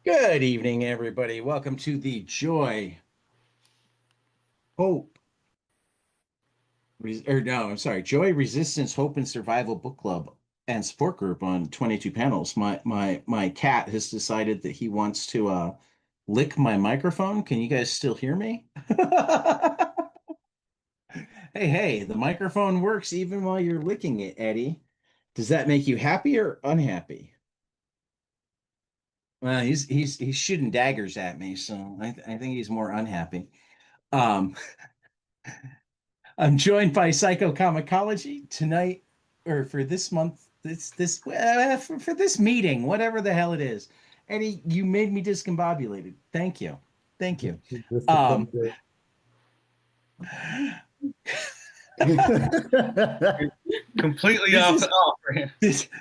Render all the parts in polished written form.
Good evening, everybody. Welcome to the Joy, Hope, or no, I'm sorry, Joy, Resistance, Hope, and Survival Book Club and Support Group on 22 panels. My cat has decided that he wants to lick my microphone. Can you guys still hear me? Hey, the microphone works even while you're licking it, Eddie. Does that make you happy or unhappy? Well, he's shooting daggers at me, so I think he's more unhappy. Um, I'm joined by Psychocomicology tonight, or for this month, for this meeting, whatever the hell it is. Eddie, you made me discombobulated. Thank you, thank you. Just a Um, pleasure. Completely this off is off for him.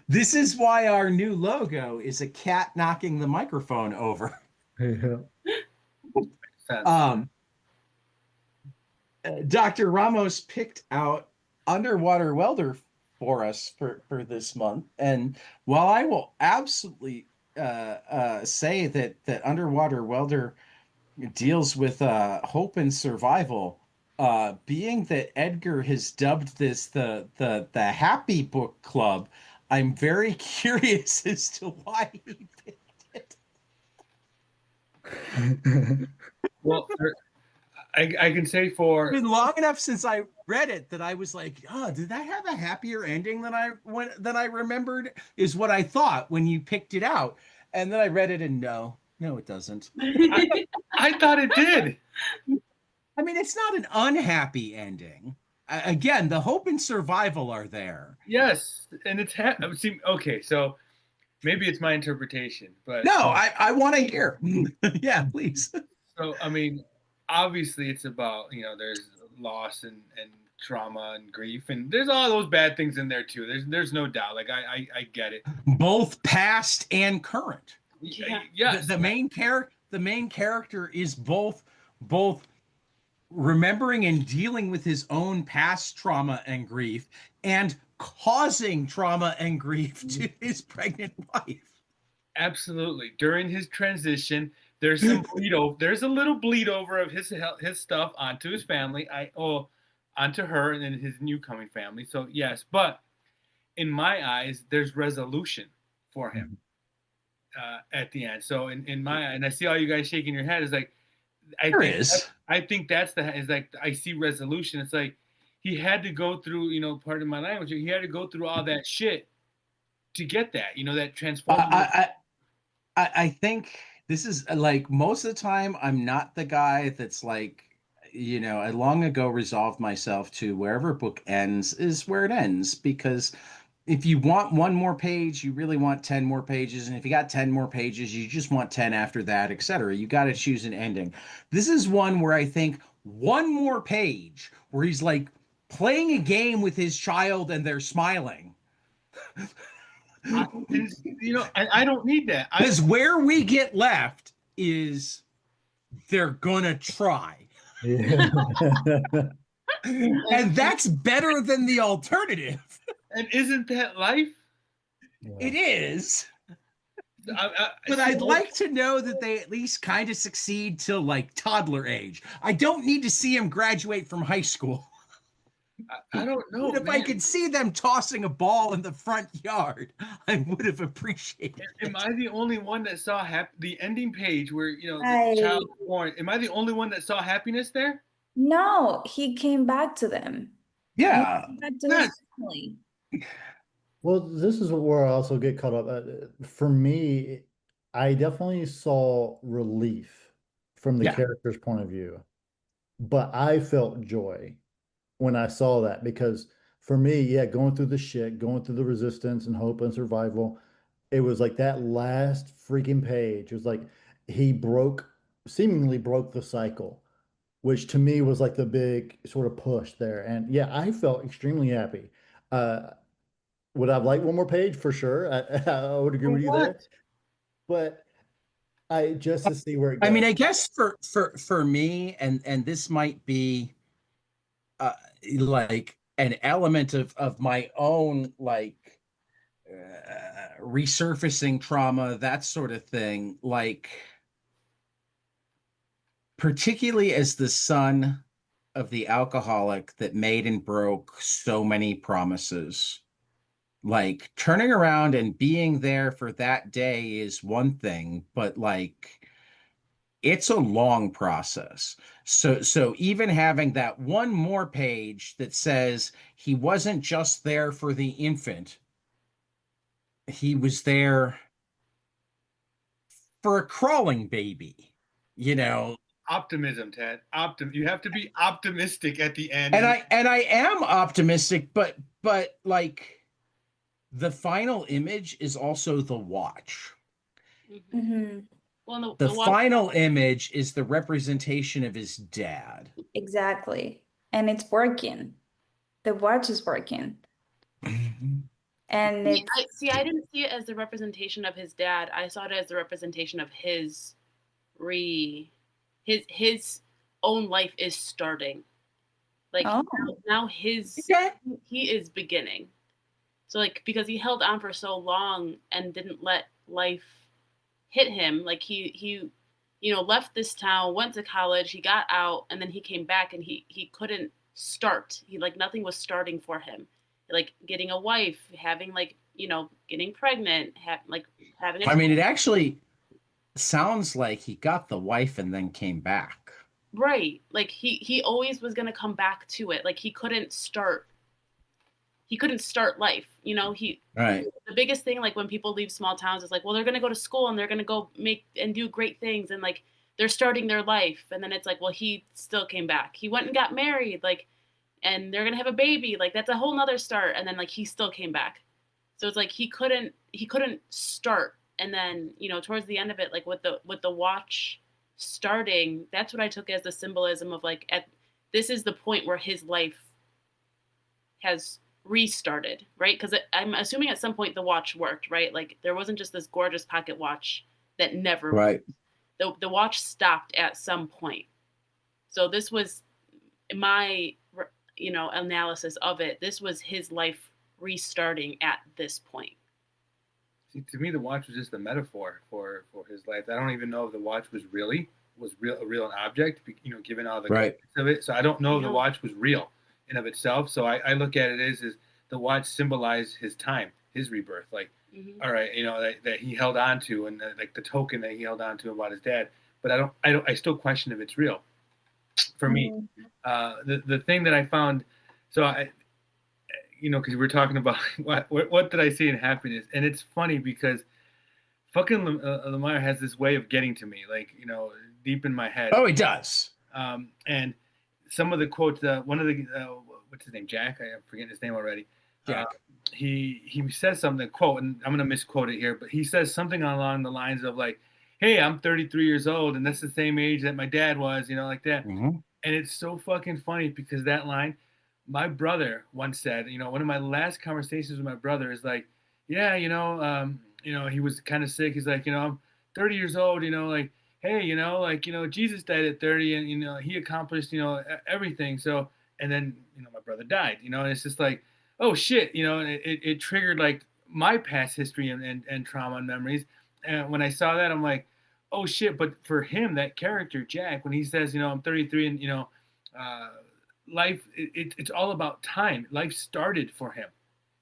this is why our new logo is a cat knocking the microphone over. Yeah. Um, Dr. Ramos picked out Underwater Welder for us for this month. And while I will absolutely say that Underwater Welder deals with hope and survival, being that Edgar has dubbed this the Happy Book Club, I'm very curious as to why he picked it. Well, I can say for Been long enough since I read it that I was like, oh, did that have a happier ending than I remembered? Is what I thought when you picked it out. And then I read it and no, it doesn't. I thought it did. I mean, it's not an unhappy ending. Again, the hope and survival are there. Yes, and see, okay, so maybe it's my interpretation, but No, I want to hear. Yeah, please. so I mean, obviously it's about there's loss and trauma and grief, and there's all those bad things in there too. There's no doubt. Like I get it. Both past and current. Yes, The main character is both remembering and dealing with his own past trauma and grief and causing trauma and grief to his pregnant wife. absolutely. During his transition, there's some bleed over. There's a little bleed over of his stuff onto his family. Onto her and then his new coming family. So yes, but in my eyes, there's resolution for him at the end. So in my and I see all you guys shaking your head is like There is. I think that's the is like I see resolution. It's like he had to go through part of my language. He had to go through all that shit to get that that transformative. I think this is like most of the time I'm not the guy that's like, I long ago resolved myself to wherever book ends is where it ends because if you want one more page, you really want 10 more pages. And if you got 10 more pages, you just want 10 after that, etc. You got to choose an ending. This is one where I think one more page where he's like playing a game with his child and they're smiling. I don't need that. Because where we get left is they're gonna try. Yeah. And that's better than the alternative. And isn't that life? It is. But See, I'd like to know that they at least kind of succeed till like toddler age. I don't need to see him graduate from high school. I don't know. But if I could see them tossing a ball in the front yard, I would have appreciated Am it. I the only one that saw the ending page where the I child was born? Am I the only one that saw happiness there? no, he came back to them. He Yeah. came back to Yes. his family. Well, this is where I also get caught up. For me, I definitely saw relief from the Yeah. character's point of view, but I felt joy when I saw that because for me, yeah, going through the shit, going through the resistance and hope and survival, it was like that last freaking page. It was like he seemingly broke the cycle, which to me was like the big sort of push there. And yeah, I felt extremely happy. Uh, would I have liked one more page for sure? I would agree For with you there, what? but I just to see where it I mean, goes. I guess for me, and this might be uh, like an element of my own like resurfacing trauma, that sort of thing. Like, particularly as the son of the alcoholic that made and broke so many promises. Like turning around and being there for that day is one thing, but like it's a long process. So even having that one more page that says he wasn't just there for the infant, he was there for a crawling baby, you know. Optimism, Ted. You have to be optimistic at the end. And I am optimistic, but like the final image is also the watch. Mm-hmm. Well, The the watch, final image is the representation of his dad. Exactly. And it's working. The watch is working. And it's I didn't see it as the representation of his dad. I saw it as the representation of his his own life is starting. Like oh, now his Okay. he is beginning. So like because he held on for so long and didn't let life hit him, like he left this town, went to college, he got out, and then he came back and he couldn't start. He like nothing was starting for him. Like getting a wife, having like, getting pregnant, like having a I mean, child. it actually sounds like he got the wife and then came back. Right. Like he always was going to come back to it. Like he couldn't start life. Right. The biggest thing, like when people leave small towns, is like, well, they're going to go to school and they're going to go make and do great things. And like, they're starting their life. And then it's like, well, he still came back. He went and got married, like, and they're going to have a baby. Like, that's a whole nother start. And then like, he still came back. So it's like, he couldn't start. And then, towards the end of it, like with the watch starting, that's what I took as the symbolism of like, this is the point where his life has restarted, right? Because I'm assuming at some point the watch worked, right? Like there wasn't just this gorgeous pocket watch that never Right. the watch stopped at some point. So this was my analysis of it. This was his life restarting at this point. See, to me, the watch was just a metaphor for his life. I don't even know if the watch was a real object, given all the Right. of it. So I don't know if the No. watch was real in of itself. So I look at it as the watch symbolized his time, his rebirth. Like, all right, that he held on to, and like the token that he held on to about his dad. But I still question if it's real. For me, the thing that I found, so because we're talking about what did I see in happiness, and it's funny because fucking Lemire has this way of getting to me, like deep in my head. Oh, he does. And some of the quotes, one of the what's his name, Jack? I'm forgetting his name already. Jack. He says something, quote, and I'm gonna misquote it here, but he says something along the lines of like, "Hey, I'm 33 years old, and that's the same age that my dad was," like that. Mm-hmm. And it's so fucking funny because that line, my brother once said, one of my last conversations with my brother is like, yeah, he was kind of sick. He's like, I'm 30 years old, like, hey, Jesus died at 30 and, he accomplished, everything. So, and then, my brother died, and it's just like, oh shit, and it triggered like my past history and trauma and memories. And when I saw that, I'm like, oh shit. But for him, that character, Jack, when he says, I'm 33 and, life, it's all about time. Life started for him.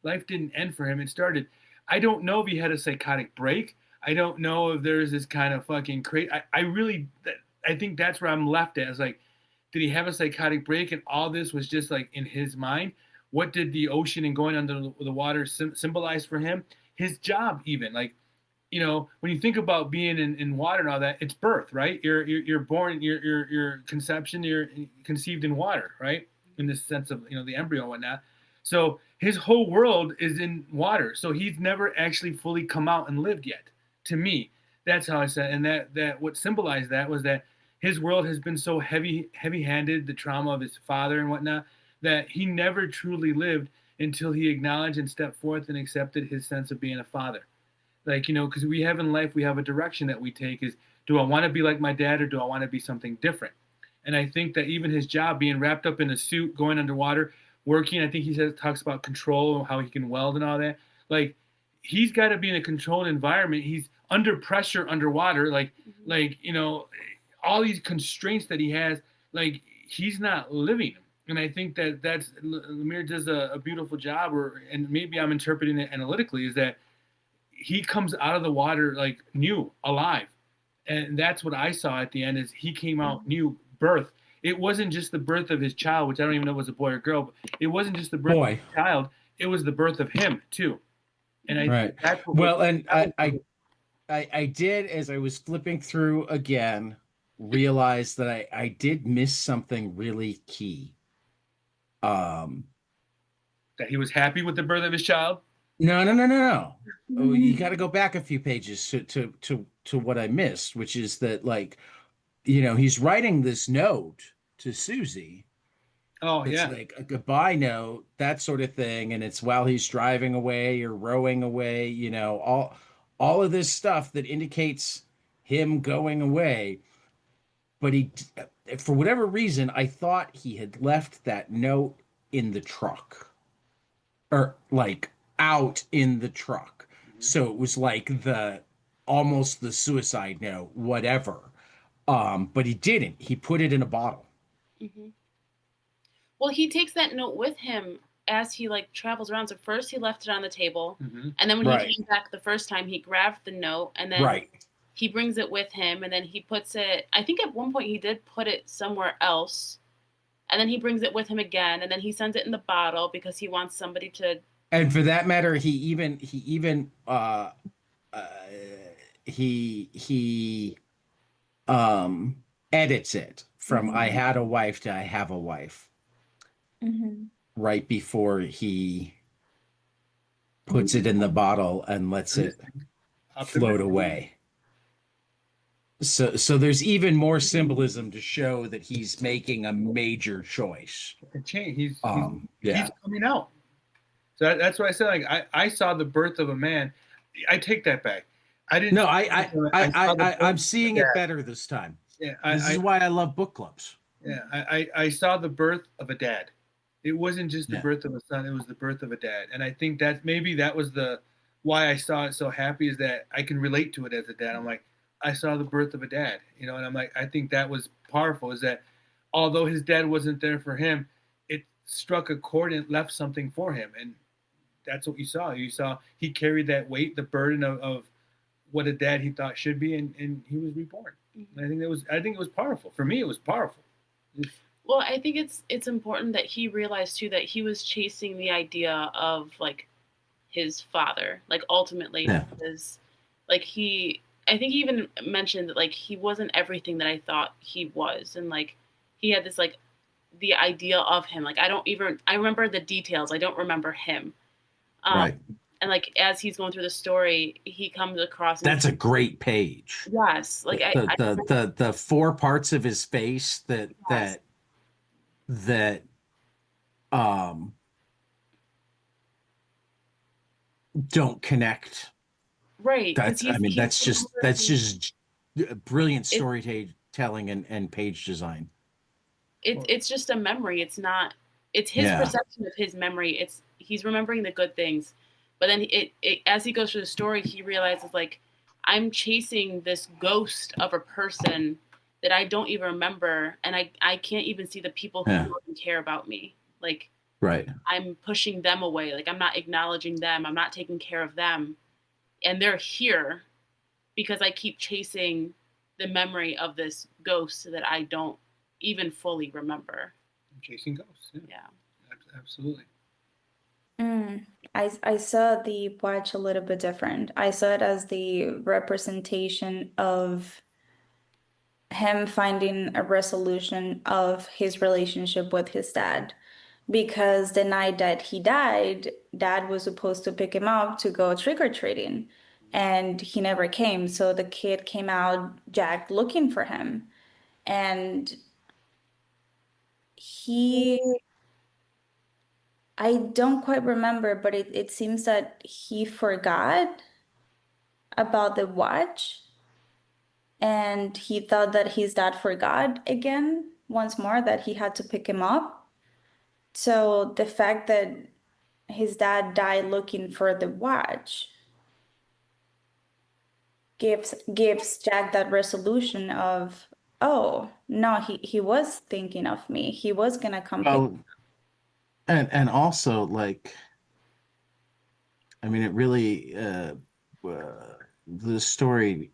Life didn't end for him. It started. I don't know if he had a psychotic break. I don't know if there's this kind of fucking crazy. I think that's where I'm left at. It's like, did he have a psychotic break and all this was just like in his mind? What did the ocean and going under the water symbolize for him? His job, even like, when you think about being in water and all that, it's birth, right? You're born, your conception, you're conceived in water, right? In this sense of the embryo and whatnot. So his whole world is in water. So he's never actually fully come out and lived yet. To me, that's how I said. And that what symbolized that was that his world has been so heavy-handed, the trauma of his father and whatnot, that he never truly lived until he acknowledged and stepped forth and accepted his sense of being a father. Like, because we have in life, we have a direction that we take is, do I want to be like my dad or do I want to be something different? And I think that even his job being wrapped up in a suit, going underwater, working, I think he talks about control, how he can weld and all that. Like, he's got to be in a controlled environment. He's under pressure underwater, like all these constraints that he has, like he's not living them. And I think that's Lemire does a beautiful job, and maybe I'm interpreting it analytically, is that he comes out of the water like new, alive, and that's what I saw at the end. Is he came out new, birth. It wasn't just the birth of his child, which I don't even know if it was a boy or girl. But it wasn't just the birth of his child; it was the birth of him too. And I think that's what. Well, and I did, as I was flipping through again, realize that I did miss something really key. That he was happy with the birth of his child. No. Oh, you got to go back a few pages to what I missed, which is that, like, he's writing this note to Susie. Oh, it's yeah. like a goodbye note, that sort of thing, and it's while he's driving away or rowing away, all of this stuff that indicates him going away. But for whatever reason, I thought he had left that note in the truck, or like out in the truck. So it was like almost the suicide note, whatever. But he didn't. He put it in a bottle. Mm-hmm. Well, he takes that note with him as he like travels around. So first he left it on the table, and then when he came back the first time, he grabbed the note, and then he brings it with him, and then he puts it. I think at one point he did put it somewhere else, and then he brings it with him again, and then he sends it in the bottle because he wants somebody to. And for that matter, he edits it from "I had a wife" to "I have a wife." Right before he puts it in the bottle and lets it float away. So there's even more symbolism to show that he's making a major choice. He's coming out. So that's what I said. Like I saw the birth of a man. I take that back. I didn't. No, I'm seeing it better this time. Yeah, this is why I love book clubs. Yeah, I saw the birth of a dad. It wasn't just the birth of a son; it was the birth of a dad. And I think that maybe that was why I saw it so happy, is that I can relate to it as a dad. I'm like, I saw the birth of a dad, and I'm like, I think that was powerful. Is that although his dad wasn't there for him, it struck a chord and left something for him, and that's what you saw. You saw he carried that weight, the burden of what a dad he thought should be, and he was reborn. And I think it was powerful. For me, it was powerful. Well, I think it's important that he realized too that he was chasing the idea of like his father, like ultimately, because like I think he even mentioned that like he wasn't everything that I thought he was, and like he had this like the idea of him. Like I remember the details. I don't remember him. Right. And like as he's going through the story, he comes across. That's a great page. Yes, like the four parts of his face that don't connect. Right. That's just brilliant storytelling and page design. It's just a memory. It's not. It's his perception of his memory. He's remembering the good things, but then as he goes through the story, he realizes like I'm chasing this ghost of a person that I don't even remember, and I can't even see the people who don't care about me. Like I'm pushing them away. Like I'm not acknowledging them. I'm not taking care of them, and they're here because I keep chasing the memory of this ghost that I don't even fully remember. I'm chasing ghosts. Yeah. Absolutely. I saw the watch a little bit different. I saw it as the representation of him finding a resolution of his relationship with his dad. Because the night that he died, dad was supposed to pick him up to go trick-or-treating, and he never came. So the kid came out, Jack, looking for him. And I don't quite remember, but it seems that he forgot about the watch, and he thought that his dad forgot again once more that he had to pick him up. So the fact that his dad died looking for the watch gives Jack that resolution of, oh no, he was thinking of me. He was gonna come pick. Well, and also like, I mean, it really the story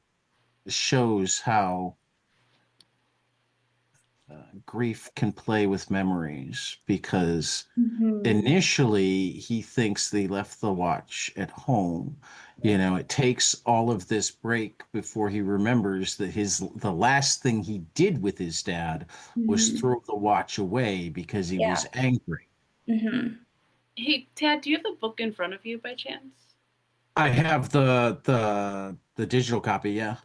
shows how grief can play with memories because Mhm. initially he thinks they left the watch at home. You know, it takes all of this break before he remembers that the last thing he did with his dad was Mhm. throw the watch away because he Yeah. was angry. Hmm. Hey, Tad, do you have the book in front of you by chance? I have the digital copy, yeah.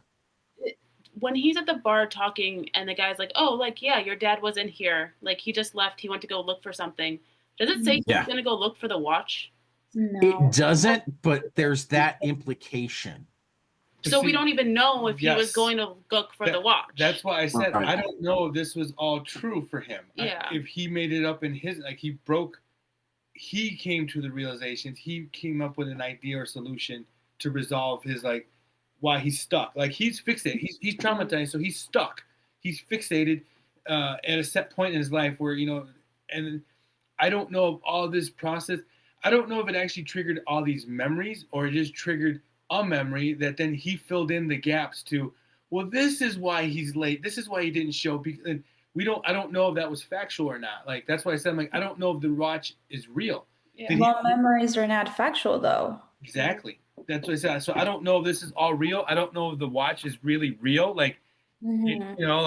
When he's at the bar talking and the guy's like, "Oh, like yeah, your dad wasn't here. Like he just left. He went to go look for something." Does it say he's Yeah. gonna go look for the watch? It No. doesn't, but there's that implication. So we See, don't even know if he was yes. going to look for the watch. That's why I said Right. I don't know if this was all true for him. Yeah. If he made it up in his, like he broke, he came to the realizations. He came up with an idea or solution to resolve his like why he's stuck. Like he's fixated. He's traumatized, so he's stuck. He's fixated at a set point in his life where and I don't know of all this process. I don't know if it actually triggered all these memories or it just triggered a memory that then he filled in the gaps to. Well, this is why he's late. This is why he didn't show. And we don't. I don't know if that was factual or not. Like that's why I said I'm like I don't know if the watch is real. Yeah. Did he Well, memories are not factual though. exactly? That's what I said. So I don't know if this is all real. I don't know if the watch is really real. Like Hmm. you know,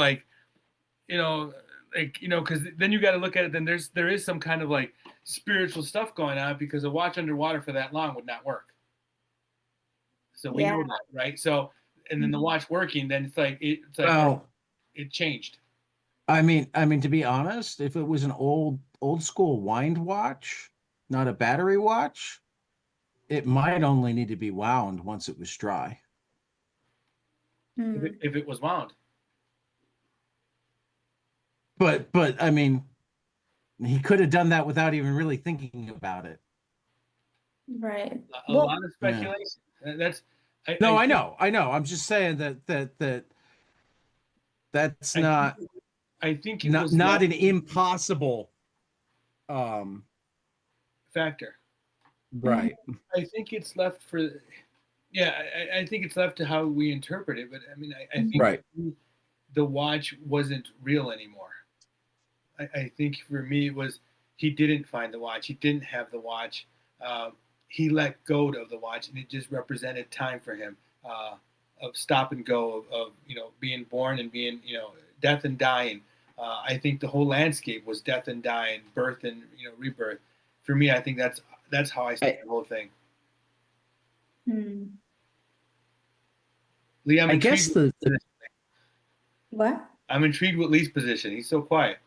because then you got to look at it. Then there is some kind of like spiritual stuff going on because a watch underwater for that long would not work. So we Yeah. know that, right? So and then the watch working, then it's like Well, it changed. I mean, to be honest, if it was an old school wind watch, not a battery watch, it might only need to be wound once it was dry. Mm. If it was wound, But I mean, he could have done that without even really thinking about it. Right. a Well, lot of Yeah. speculation. That's No, I I think know, I know. I'm just saying that's I think not I think it not was not left an impossible um factor. mhm. right. I think it's left for yeah. I think it's left to how we interpret it. But I mean, I think Right. the watch wasn't real anymore. I think for me it was he didn't find the watch. He didn't have the watch. Uh, he let go of the watch, and it just represented time for him of stop and go of being born and being death and dying. I think the whole landscape was death and dying, birth and rebirth. For me, I think that's how I see I, the whole thing. Mm. Lee, I'm I guess intrigued. What? I'm intrigued with Lee's position. He's so quiet.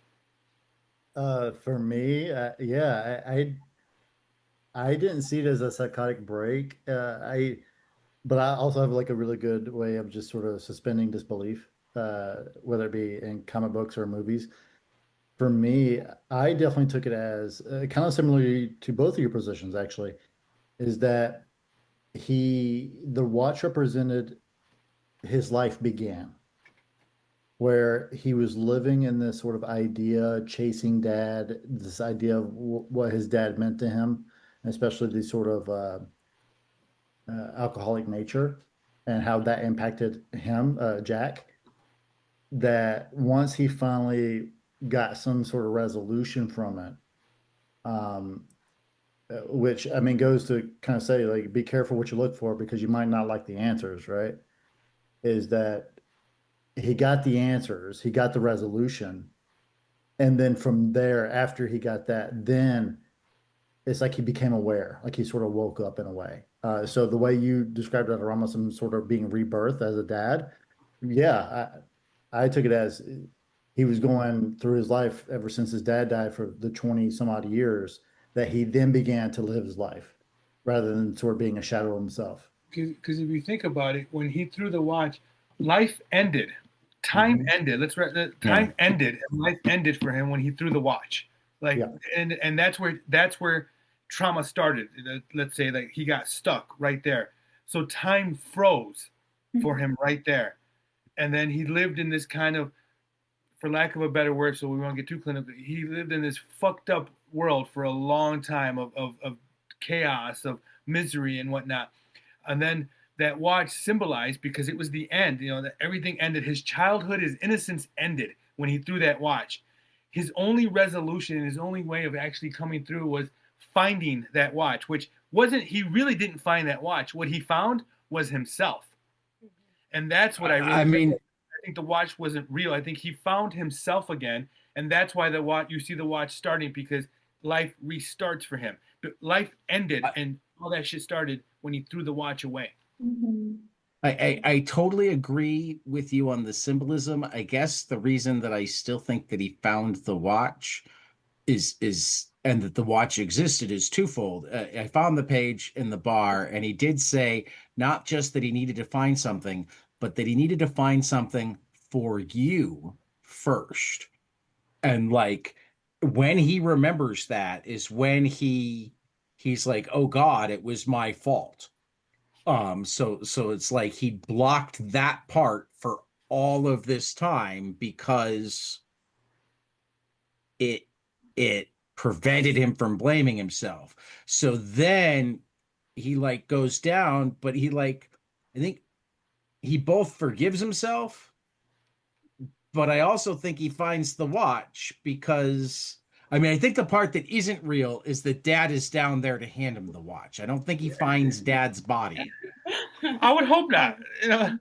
For me, yeah, I didn't see it as a psychotic break. But I also have like a really good way of just sort of suspending disbelief, whether it be in comic books or movies. For me, I definitely took it as kind of similarly to both of your positions, actually, is that the watch represented his life began, where he was living in this sort of idea, chasing dad, this idea of what his dad meant to him, especially the sort of alcoholic nature and how that impacted him, Jack. That once he finally got some sort of resolution from it, um, which I mean goes to kind of say like be careful what you look for because you might not like the answers, right? Is that he got the answers, he got the resolution, and then from there, after he got that, then it's like he became aware, like he sort of woke up in a way. So the way you described it, almost some sort of being rebirth as a dad, yeah, I took it as he was going through his life ever since his dad died for the 20 some odd years that he then began to live his life rather than sort of being a shadow of himself. Because if you think about it, when he threw the watch, life ended, time Mhm. ended. Yeah. Time ended, and life ended for him when he threw the watch. Like, Yeah. and that's where trauma started. Let's say that he got stuck right there. So time froze, for him right there. And then he lived in this kind of, for lack of a better word, so we won't get too clinical, he lived in this fucked up world for a long time of chaos, of misery and whatnot. And then that watch symbolized, because it was the end, that everything ended. His childhood, his innocence ended when he threw that watch. His only resolution and his only way of actually coming through was finding that watch, which wasn't, he really didn't find that watch. What he found was himself. And that's what I think the watch wasn't real. I think he found himself again. And that's why you see the watch starting, because life restarts for him. But life ended and all that shit started when he threw the watch away. I totally agree with you on the symbolism. I guess the reason that I still think that he found the watch is and that the watch existed is twofold. I found the page in the bar, and he did say not just that he needed to find something, but that he needed to find something for you first. And like when he remembers that is when he's like, oh God, it was my fault. So it's like he blocked that part for all of this time because it prevented him from blaming himself. So then he like goes down, but he like, I think he both forgives himself, but I also think he finds the watch because I think the part that isn't real is that Dad is down there to hand him the watch. I don't think he finds Dad's body. I would hope not. That's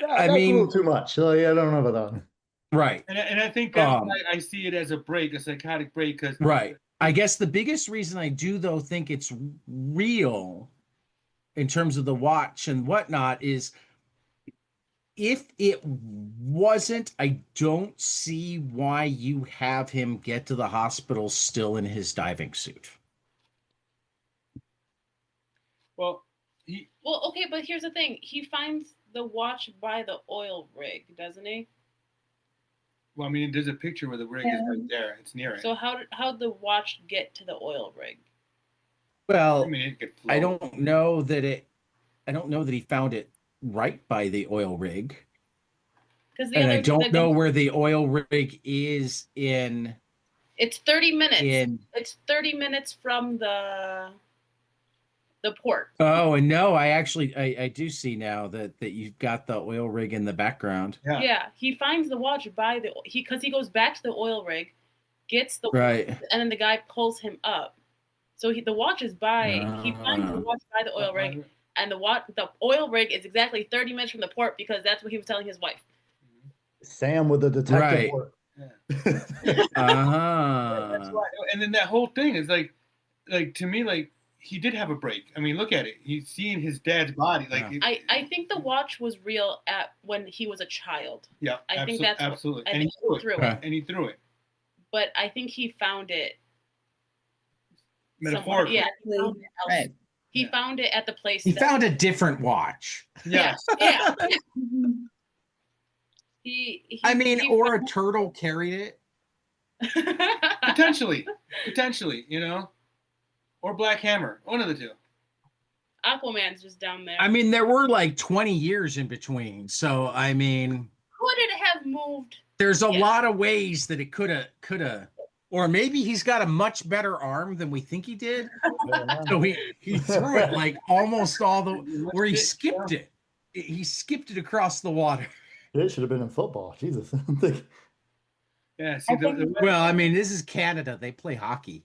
a little too much. So yeah, I don't know about that one. Right. And I think that's why I see it as a break, a psychotic break. Because right. I guess the biggest reason I do, though, think it's real in terms of the watch and whatnot is if it wasn't, I don't see why you have him get to the hospital still in his diving suit. Well, okay, but here's the thing. He finds the watch by the oil rig, doesn't he? Well, I mean, there's a picture where the rig is right there. It's near it. So how'd the watch get to the oil rig? Well, I mean, it could float. I don't know that he found it right by the oil rig. And I don't know where the oil rig is in. It's 30 minutes. It's 30 minutes from the port. Oh, and no, I do see now that you've got the oil rig in the background. Yeah, he finds the watch because he goes back to the oil rig, gets the right, and then the guy pulls him up. So the watch is by he finds the watch by the oil rig, and the oil rig is exactly 30 minutes from the port because that's what he was telling his wife. Sam with the detective work. That's why. And then that whole thing is like to me, like he did have a break. I mean, look at it. He's seeing his dad's body. Like I think the watch was real when he was a child. Yeah, I think that's absolutely. And he threw it. And he threw it. But I think he found it metaphorically. Yeah, he found it at the place. He found a different watch. Yes. Yeah. Or a turtle carried it. Potentially, or Black Hammer, one of the two. Aquaman's just down there. There were like 20 years in between, so could it have moved? There's a lot of ways that it could have, or maybe he's got a much better arm than we think he did. So he threw it like almost all where he skipped it. He skipped it across the water. It should have been in football. Jesus. Yeah. See, this is Canada. They play hockey.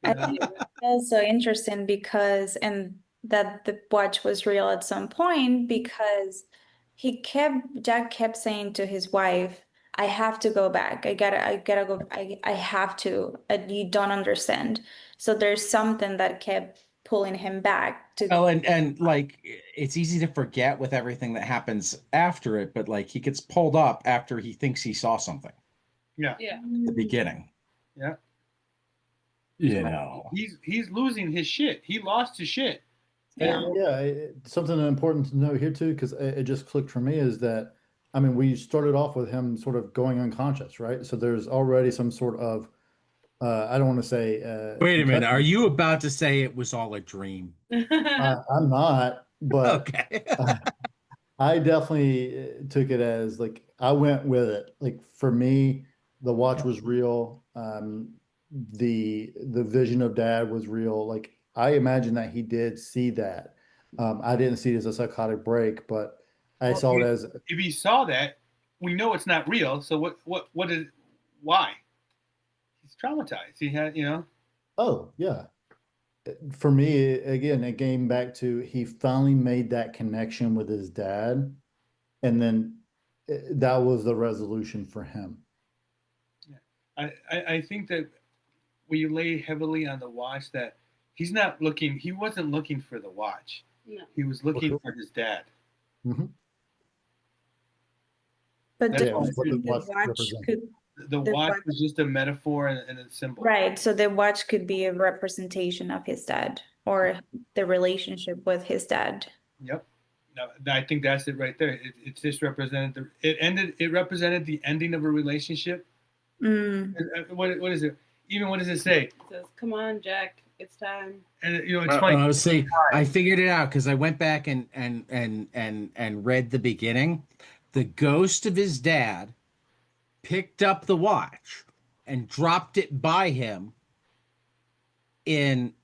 I think it's also interesting because, and that the watch was real at some point because Jack kept saying to his wife, I have to go back. I gotta go. I have to. You don't understand. So there's something that kept pulling him back to. Well, and like it's easy to forget with everything that happens after it, but like he gets pulled up after he thinks he saw something. Yeah. At the beginning. Yeah. He's losing his shit. He lost his shit. Something important to know here too, because it just clicked for me, is that we started off with him sort of going unconscious, right? So there's already some sort of I don't want to say wait a minute, are you about to say it was all a dream? I'm not. But Okay. I definitely took it as like I went with it. Like for me, the watch was real. The vision of dad was real. Like I imagine that he did see that. I didn't see it as a psychotic break, but I Well, saw it as if he saw that, we know it's not real. So what is why? He's traumatized. He had, oh yeah. For me, again, it came back to he finally made that connection with his dad, and then that was the resolution for him. Yeah. I think that we lay heavily on the watch that he wasn't looking for the watch. No. He was For looking sure. for his dad. Hmm. But That's Yeah, don't it why you was what the think the watch watch represented. could the the watch watch was just a metaphor and a symbol. right, so the watch could be a representation of his dad or the relationship with his dad. Yep. No, I think that's it right there. It just represented it ended. It represented the ending of a relationship. Mm. What is it? Even what does it say? It says, "Come on, Jack, it's time." And it's funny. See, I figured it out because I went back and read the beginning. The ghost of his dad picked up the watch and dropped it by him in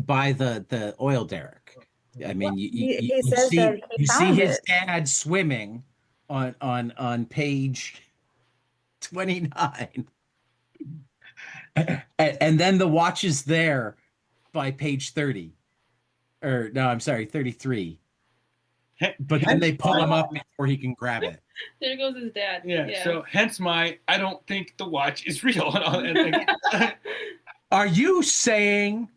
by the oil derrick. I mean, He says that he you see found his it. dad swimming on page 29, and then the watch is there by page 30, or no, I'm sorry, 33. But then Hence they pull my him up before he can grab it. There goes his dad. yeah. So hence my I don't think the watch is real. And Are you saying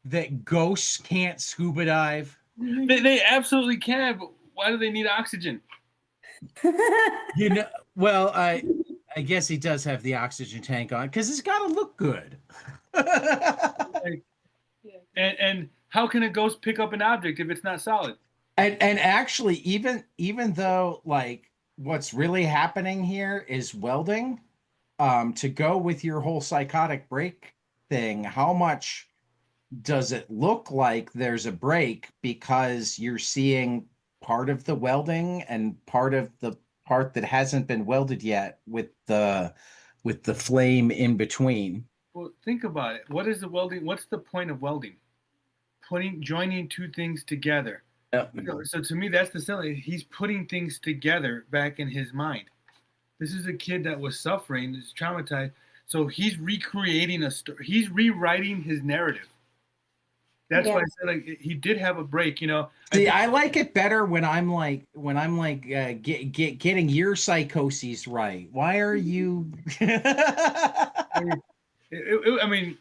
that ghosts can't scuba dive? they absolutely can, but why do they need oxygen? You know, well, I guess he does have the oxygen tank on because it's got to look good. Like, Yeah. and how can a ghost pick up an object if it's not solid? And actually, even though like what's really happening here is welding, to go with your whole psychotic break thing, how much does it look like there's a break because you're seeing part of the welding and part of the part that hasn't been welded yet with the flame in between. Well, think about it. What is the welding? What's the point of welding? Joining two things together. Yep. So to me, that's the silly. He's putting things together back in his mind. This is a kid that was suffering, is traumatized. So he's recreating a story. He's rewriting his narrative. That's Yeah. why I said like he did have a break. I See, think I like it better when I'm like getting your psychoses right. Why are you? I mean,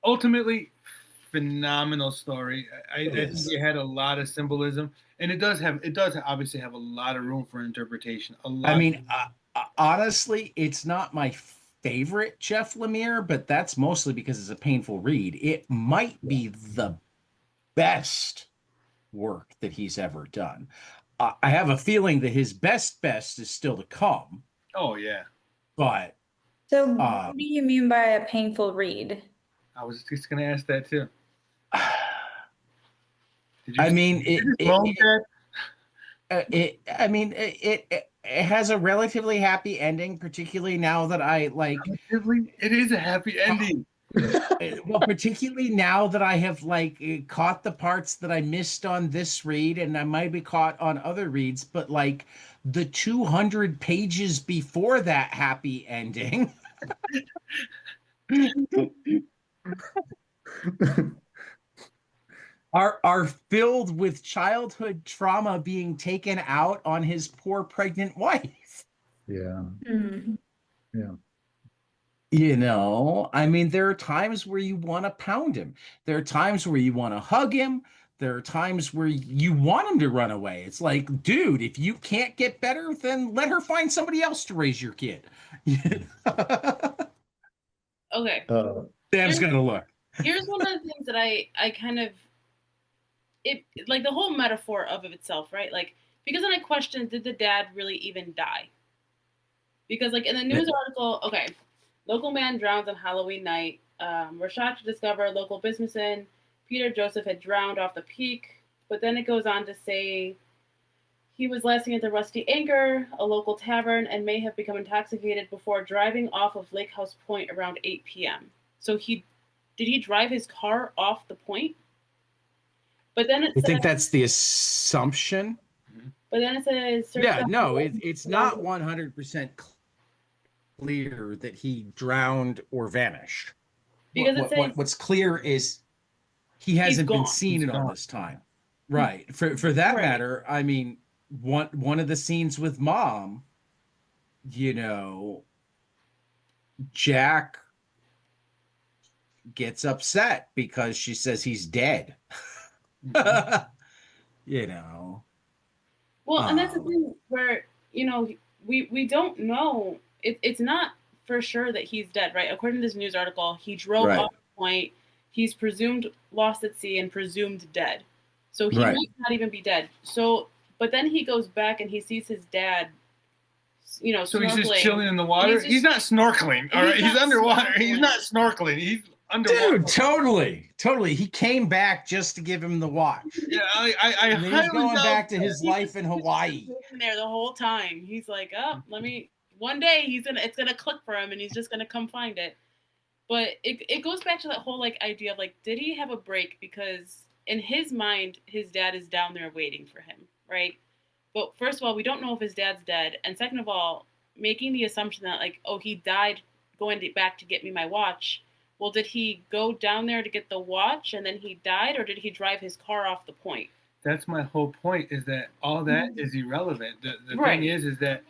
ultimately, phenomenal story. I It think is. it had a lot of symbolism, and it does obviously have a lot of room for interpretation. A I lot. mean, honestly, it's not my favorite Jeff Lemire, but that's mostly because it's a painful read. It might be the best work that he's ever done. I have a feeling that his best is still to come, Oh yeah. but So uh, what do you mean by a painful read? I was just gonna ask that too. Did you I just, mean, did you just moan that? I mean, it has a relatively happy ending, particularly now that I like. It is a happy ending. Well, particularly now that I have like caught the parts that I missed on this read, and I might be caught on other reads, but like the 200 pages before that happy ending are filled with childhood trauma being taken out on his poor pregnant wife. Yeah, Mm. yeah. You know, I mean, there are times where you want to pound him. There are times where you want to hug him. There are times where you want him to run away. It's like, dude, if you can't get better, then let her find somebody else to raise your kid. Okay. Sam's Here's gonna look. here's one of the things that I kind of it like the whole metaphor of itself, right? Like because then I question, did the dad really even die? Because like in the news article, okay, local man drowns on Halloween night. We're shocked to discover a local businessman Peter Joseph had drowned off the peak, but then it goes on to say he was last seen at the Rusty Anchor, a local tavern, and may have become intoxicated before driving off of Lake House Point around 8 p.m. So did he drive his car off the point? But then it I says, think that's the assumption. but then it says, search Yeah, the no, it's not 100% clear that he drowned or vanished. because it says What's clear is he he's hasn't been gone. seen in all this time. Right. For that Right. matter, I mean, one of the scenes with mom, you know, Jack gets upset because she says he's dead. You know. Well, and that's the thing where, you know, we don't know. It's not for sure that he's dead, right? According to this news article, he drove Right. off the point. He's presumed lost at sea and presumed dead. So he Right. might not even be dead. So, but then he goes back and he sees his dad, you know, So snorkeling. he's just chilling in the water. He's Not snorkeling. All right, he's he's not underwater. He's snorkeling. not snorkeling. He's underwater. Dude, totally. He came back just to give him the watch. Yeah, I And then he's going back to his life in Hawaii. There the whole time. He's like, oh, one day it's gonna click for him and he's just gonna come find it. But it goes back to that whole like idea of like, did he have a break? Because in his mind, his dad is down there waiting for him, right? But first of all, we don't know if his dad's dead. And second of all, making the assumption that like, oh, he died back to get me my watch. Well, did he go down there to get the watch and then he died, or did he drive his car off the point? That's my whole point, is that all that is irrelevant. The Right. thing is that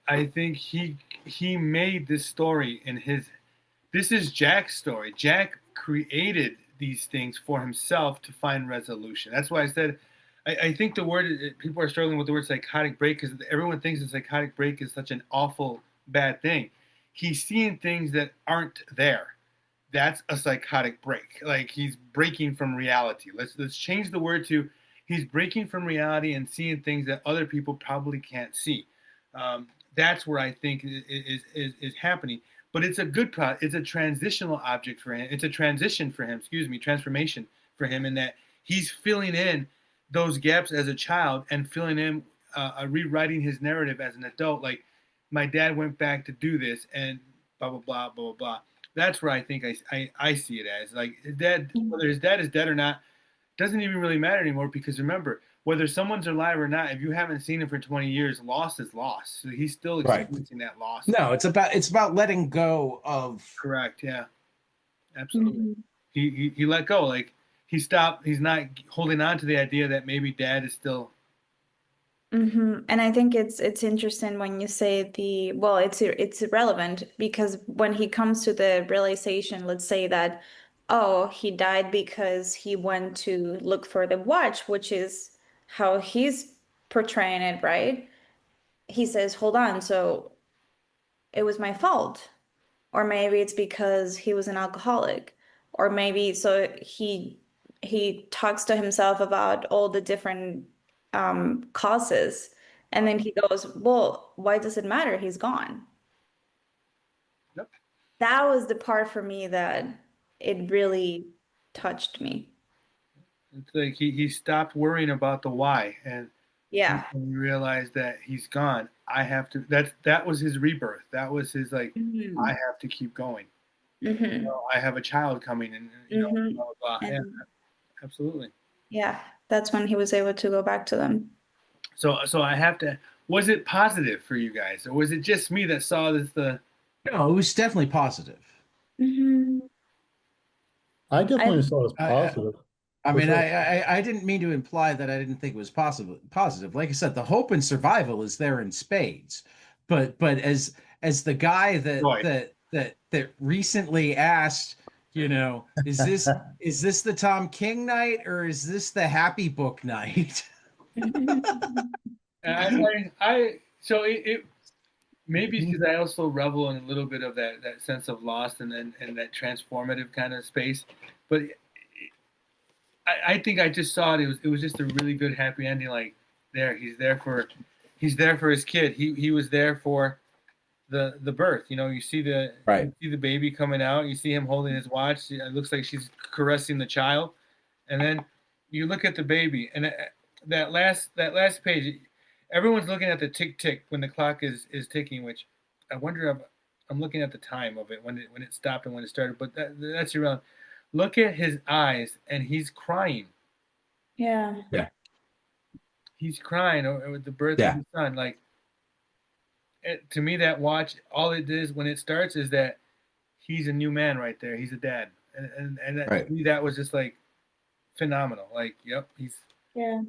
I think he made this story in his. This is Jack's story. Jack created these things for himself to find resolution. That's why I said, I think the word, people are struggling with the word psychotic break because everyone thinks a psychotic break is such an awful bad thing. He's seeing things that aren't there. That's a psychotic break. Like he's breaking from reality. Let's change the word to he's breaking from reality and seeing things that other people probably can't see. That's where I think is happening. But it's a good it's a transitional object for him. It's a transition for him, transformation for him, in that he's filling in those gaps as a child and filling in, rewriting his narrative as an adult. Like, my dad went back to do this and blah, blah, blah, blah, blah, blah. That's where I think I see it as. Like, his dad, whether his dad is dead or not, doesn't even really matter anymore, because remember, whether someone's alive or not, if you haven't seen him for 20 years, loss is loss. So he's still experiencing that loss. No, it's about letting go of. Correct. Yeah. Absolutely. Mm-hmm. He let go. Like, he stopped. He's not holding on to the idea that maybe dad is still. And I think it's interesting when you say it's irrelevant, because when he comes to the realization, let's say that, oh, he died because he went to look for the watch, which is how he's portraying it, right? He says, hold on, so it was my fault. Or maybe it's because he was an alcoholic. Or maybe so he talks to himself about all the different causes. And then he goes, well, why does it matter? He's gone. Yep. That was the part for me that it really touched me. It's like he stopped worrying about the why, and yeah, when he realized that he's gone, I have to. That was his rebirth. That was his I have to keep going. I have a child coming, and blah, blah, blah. Yeah, absolutely. Yeah, that's when he was able to go back to them. So I have to. Was it positive for you guys, or was it just me that saw this? No, it was definitely positive. I definitely saw it as positive. I mean, sure. I didn't mean to imply that I didn't think it was positive. Like I said, the hope and survival is there in spades. But as the guy that recently asked, is this the Tom King night, or is this the Happy Book night? So it maybe because I also revel in a little bit of that sense of loss and that transformative kind of space, but I think I just saw it. It was just a really good happy ending. Like, he's there for his kid. He was there for the birth. You know, Right. you see the baby coming out. You see him holding his watch. It looks like she's caressing the child, and then you look at the baby, and that last page, everyone's looking at the tick tick when the clock is ticking. Which I wonder if I'm looking at the time of it when it stopped and when it started. But that's irrelevant. Look at his eyes, and he's crying. Yeah. Yeah. He's crying with the birth of Yeah. his son. Like to me, that watch, all it is when it starts is that he's a new man right there. He's a dad, and that, to Right. me, that was just like phenomenal. Like, yep, he's Yeah.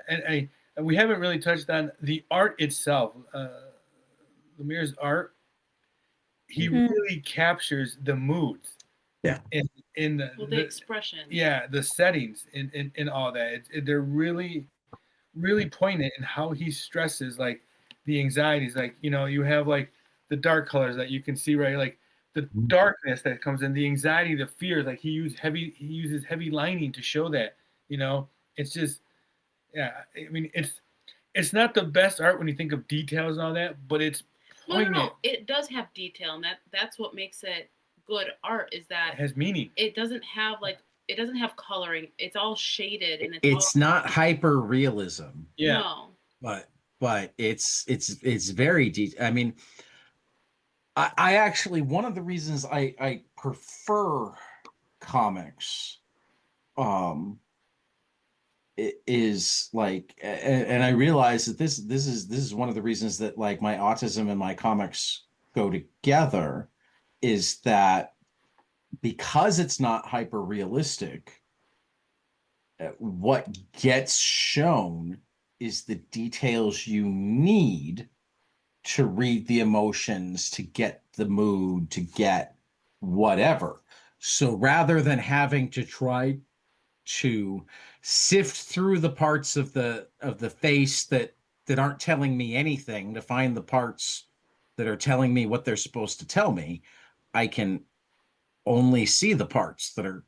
and we haven't really touched on the art itself. Lemire's art, he Mhm. Mm. really captures the moods Yeah. in the expression. yeah, the settings in all that. They're really really poignant in how he stresses like the anxieties. Like, you have like the dark colors that you can see, right? Like the darkness that comes in, the anxiety, the fear. Like he uses heavy lining to show that. You know, it's just yeah. I mean, it's not the best art when you think of details and all that, but it's No, no, poignant. no. It does have detail, and that's what makes it good art. Is It that has meaning. it doesn't have like it doesn't have coloring. It's all shaded, and it's all It's not hyper realism, Yeah. no. but it's very deep. I mean, I actually, one of the reasons I prefer comics is like, and I realize that this is one of the reasons that like my autism and my comics go together, is that because it's not hyper realistic, what gets shown is the details you need to read the emotions, to get the mood, to get whatever. So rather than having to try to sift through the parts of the face that aren't telling me anything to find the parts that are telling me what they're supposed to tell me, I can only see the parts that are,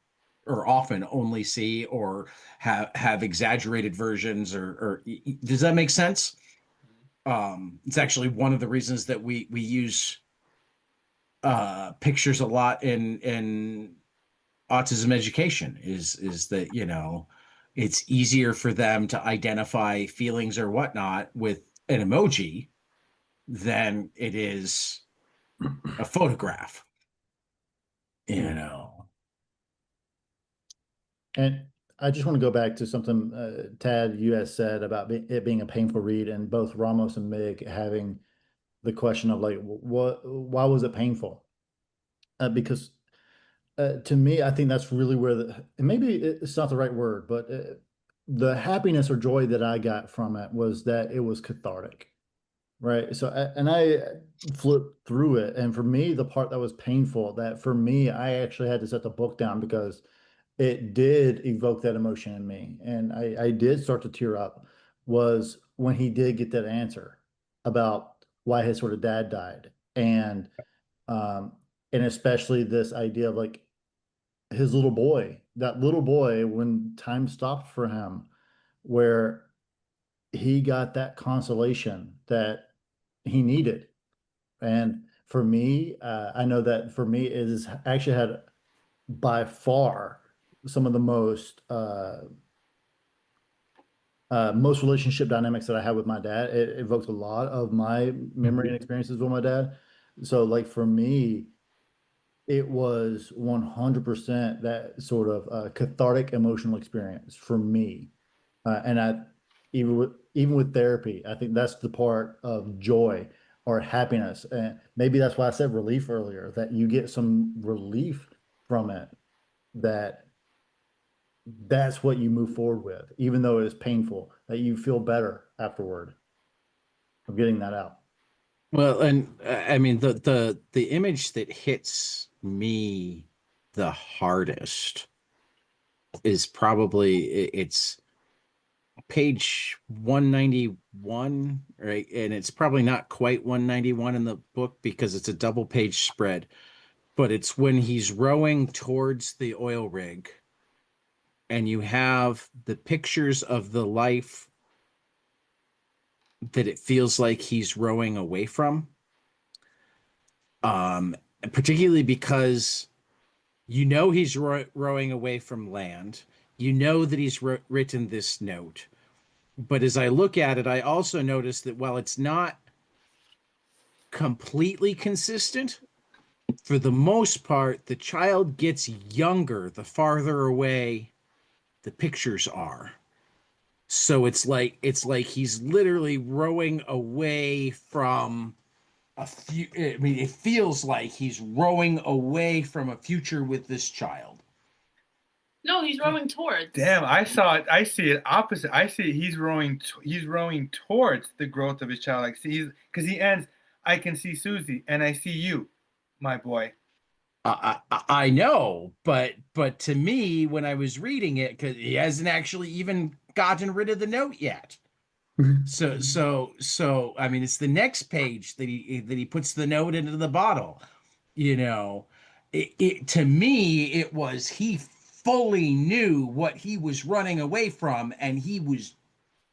or often only see, or have exaggerated versions, or does that make sense? It's actually one of the reasons that we use pictures a lot in autism education, is that, it's easier for them to identify feelings or whatnot with an emoji than it is a photograph, you know. And I just want to go back to something, Tad, you had said about it being a painful read, and both Ramos and Mig having the question of like, why was it painful? Because to me, I think that's really where and maybe it's not the right word, but the happiness or joy that I got from it was that it was cathartic, right? So, and I flipped through it, and for me, the part that was painful, that for me, I actually had to set the book down because it did evoke that emotion in me, and I did start to tear up, was when he did get that answer about why his sort of dad died, um and especially this idea of like his little boy, that little boy, when time stopped for him, where he got that consolation that he needed. And for me, I know that for me, it is actually had by far some of the most relationship dynamics that I had with my dad. It evoked a lot of my memory and experiences with my dad. So, like for me, it was 100% that sort of cathartic emotional experience for me. And even with therapy, I think that's the part of joy or happiness. And maybe that's why I said relief earlier, that you get some relief from it, that that's what you move forward with, even though it is painful, that you feel better afterward of getting that out. Well, and I mean, the image that hits me the hardest is probably, it's page 191, right? And it's probably not quite 191 in the book because it's a double page spread, but it's when he's rowing towards the oil rig, and you have the pictures of the life that it feels like he's rowing away from. um, particularly because you know he's rowing away from land. You know that he's written this note. But as I look at it, I also notice that while it's not completely consistent, for the most part, the child gets younger the farther away the pictures are. So it's like he's literally rowing away from a few. I mean, it feels like he's rowing away from a future with this child. No, he's rowing towards. Damn, I saw it. I see it opposite. I see he's rowing. He's rowing towards the growth of his child. Like, see, he's because he ends. I can see Susie, and I see you, my boy. I know, but to me, when I was reading it, because he hasn't actually even gotten rid of the note yet. So I mean, it's the next page that he puts the note into the bottle. You know, it to me it was he fully knew what he was running away from, and he was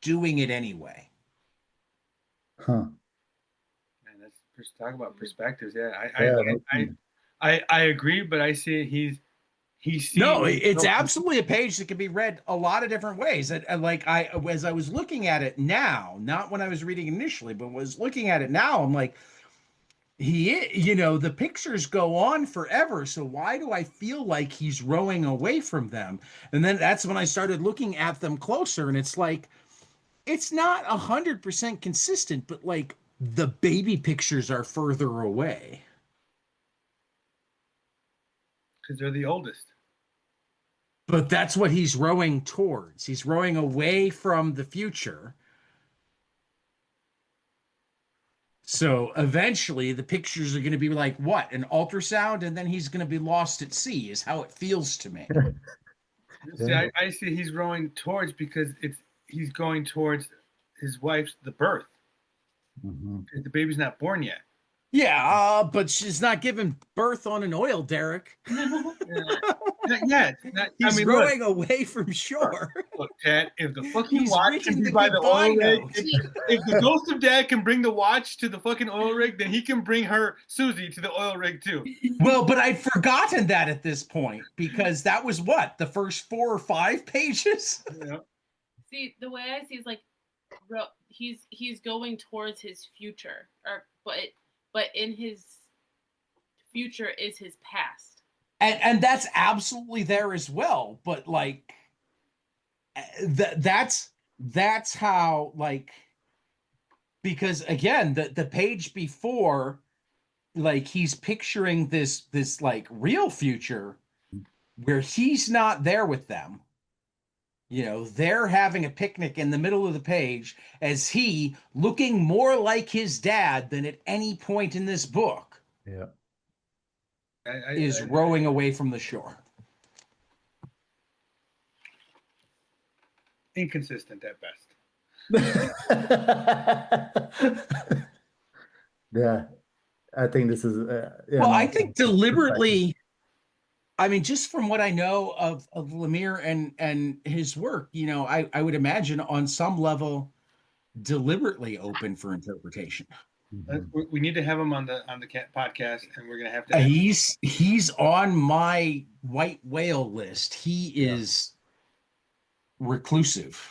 doing it anyway. Huh. Man, that's talk about perspectives. Yeah, Yeah. I agree, but I see it. He's No, seeing. it's absolutely a page that can be read a lot of different ways. And like as I was looking at it now, not when I was reading initially, but was looking at it now, I'm like, the pictures go on forever. So why do I feel like he's rowing away from them? And then that's when I started looking at them closer, and it's like, it's not 100% consistent, but like the baby pictures are further away. Because they're the oldest. But that's what he's rowing towards. He's rowing away from the future. So eventually the pictures are going to be like what? An ultrasound, and then he's going to be lost at sea, is how it feels to me. See, I see he's rowing towards because he's going towards his wife's the birth. The baby's not born yet. Yeah, but she's not giving birth on an oil derrick. Not yet. He's rowing away from shore. Look, Dad, if the fucking He's watch written can be the by the goodbye oil rig, note. if the ghost of Dad can bring the watch to the fucking oil rig, then he can bring her, Susie, to the oil rig too. Well, but I'd forgotten that at this point, because that was what, the first 4 or 5 pages? Yeah. See, the way I see is like, he's going towards his future, but in his future is his past. And that's absolutely there as well, but like that's how, like, because again, the page before, like, he's picturing this like real future where he's not there with them. They're having a picnic in the middle of the page as he, looking more like his dad than at any point in this book, Yeah. is rowing away from the shore. Inconsistent at best. Yeah, I think this is. Well, I think deliberately. I mean, just from what I know of Lemire and his work, I would imagine on some level deliberately open for interpretation. We need to have him on the podcast, and we're gonna have to. He's on my white whale list. He is reclusive.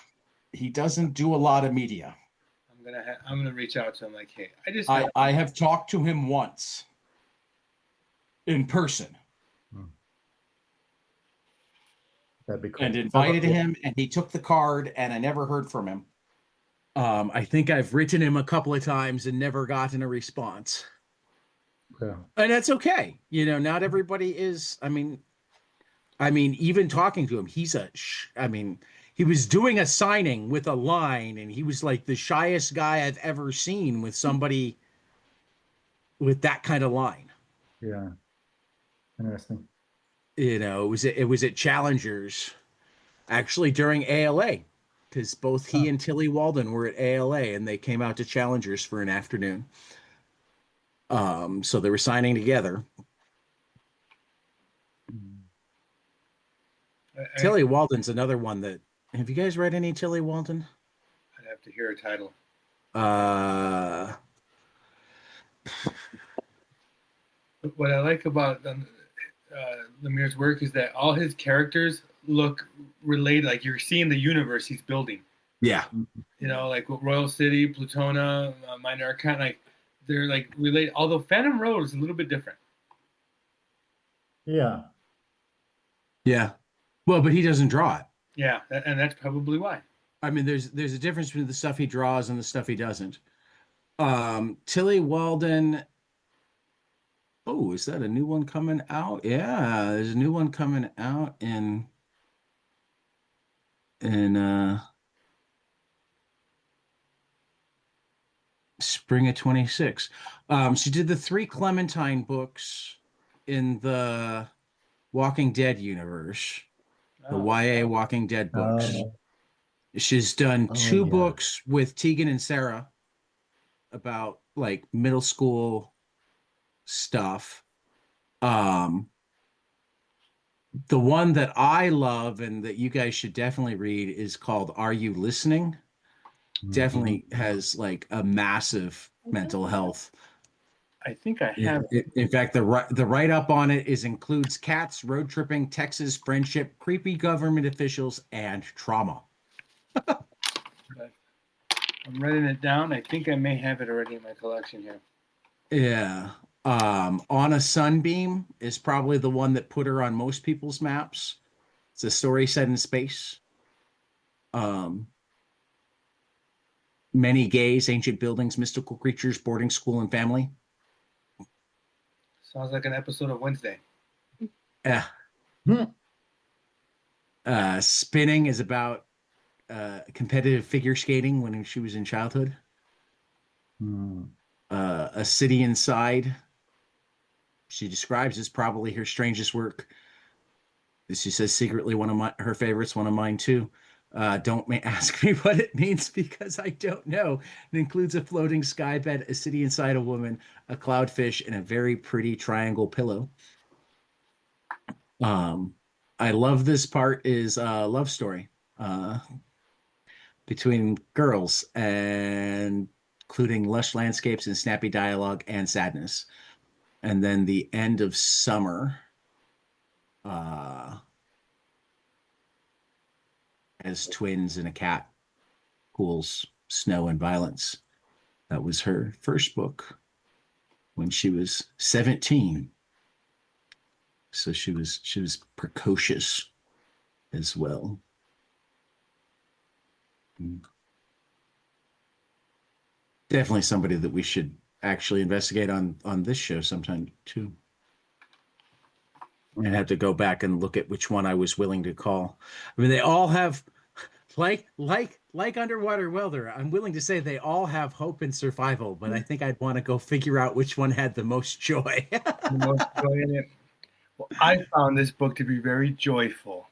He doesn't do a lot of media. I'm gonna reach out to him like, hey, I have talked to him once in person. That'd be cool. And invited him, and he took the card, and I never heard from him. I think I've written him a couple of times and never gotten a response. Yeah. And that's okay. Not everybody is. I mean, even talking to him, he was doing a signing with a line, and he was like the shyest guy I've ever seen with somebody with that kind of line. Yeah. Interesting. It was at Challengers, actually during ALA, because both he and Tilly Walden were at ALA, and they came out to Challengers for an afternoon. So they were signing together. Tilly Walden's another one that. Have you guys read any Tilly Walden? I'd have to hear a title. What I like about Lemire's work is that all his characters look related. Like you're seeing the universe he's building. Yeah. You know, like with Royal City, Plutona, Minor Arcana, like they're like related. Although Phantom Road is a little bit different. Yeah. Yeah. Well, but he doesn't draw it. Yeah, and that's probably why. I mean, there's a difference between the stuff he draws and the stuff he doesn't. Tilly Walden. Oh, is that a new one coming out? Yeah, there's a new one coming out in spring of 26. She did the 3 Clementine books in the Walking Dead universe, the Oh, YA Walking Dead books. Oh, She's done oh, 2 yeah. books with Tegan and Sarah about like middle school stuff. The one that I love and that you guys should definitely read is called Are You Listening? Definitely has like a massive mental health. I think I have. In fact, the write up on it includes cats, road tripping, Texas, friendship, creepy government officials, and trauma. I'm writing it down. I think I may have it already in my collection here. Yeah. On a Sunbeam is probably the one that put her on most people's maps. It's a story set in space. Many gays, ancient buildings, mystical creatures, boarding school, and family. Sounds like an episode of Wednesday. Yeah. Spinning is about competitive figure skating when she was in childhood. A City Inside, she describes as probably her strangest work. She says secretly one of her favorites, one of mine too. Don't ask me what it means because I don't know. It includes a floating skybed, a city inside a woman, a cloudfish, and a very pretty triangle pillow. I love this part is a love story between girls and including lush landscapes and snappy dialogue and sadness. And then the end of summer as twins and a cat pools snow and violence. That was her first book when she was 17. So she was precocious as well. Definitely somebody that we should actually investigate on this show sometime too. I'd have to go back and look at which one I was willing to call. I mean, they all have like Underwater Welder. I'm willing to say they all have hope and survival, but I think I'd want to go figure out which one had the most joy. The most joy in it. Well, I found this book to be very joyful.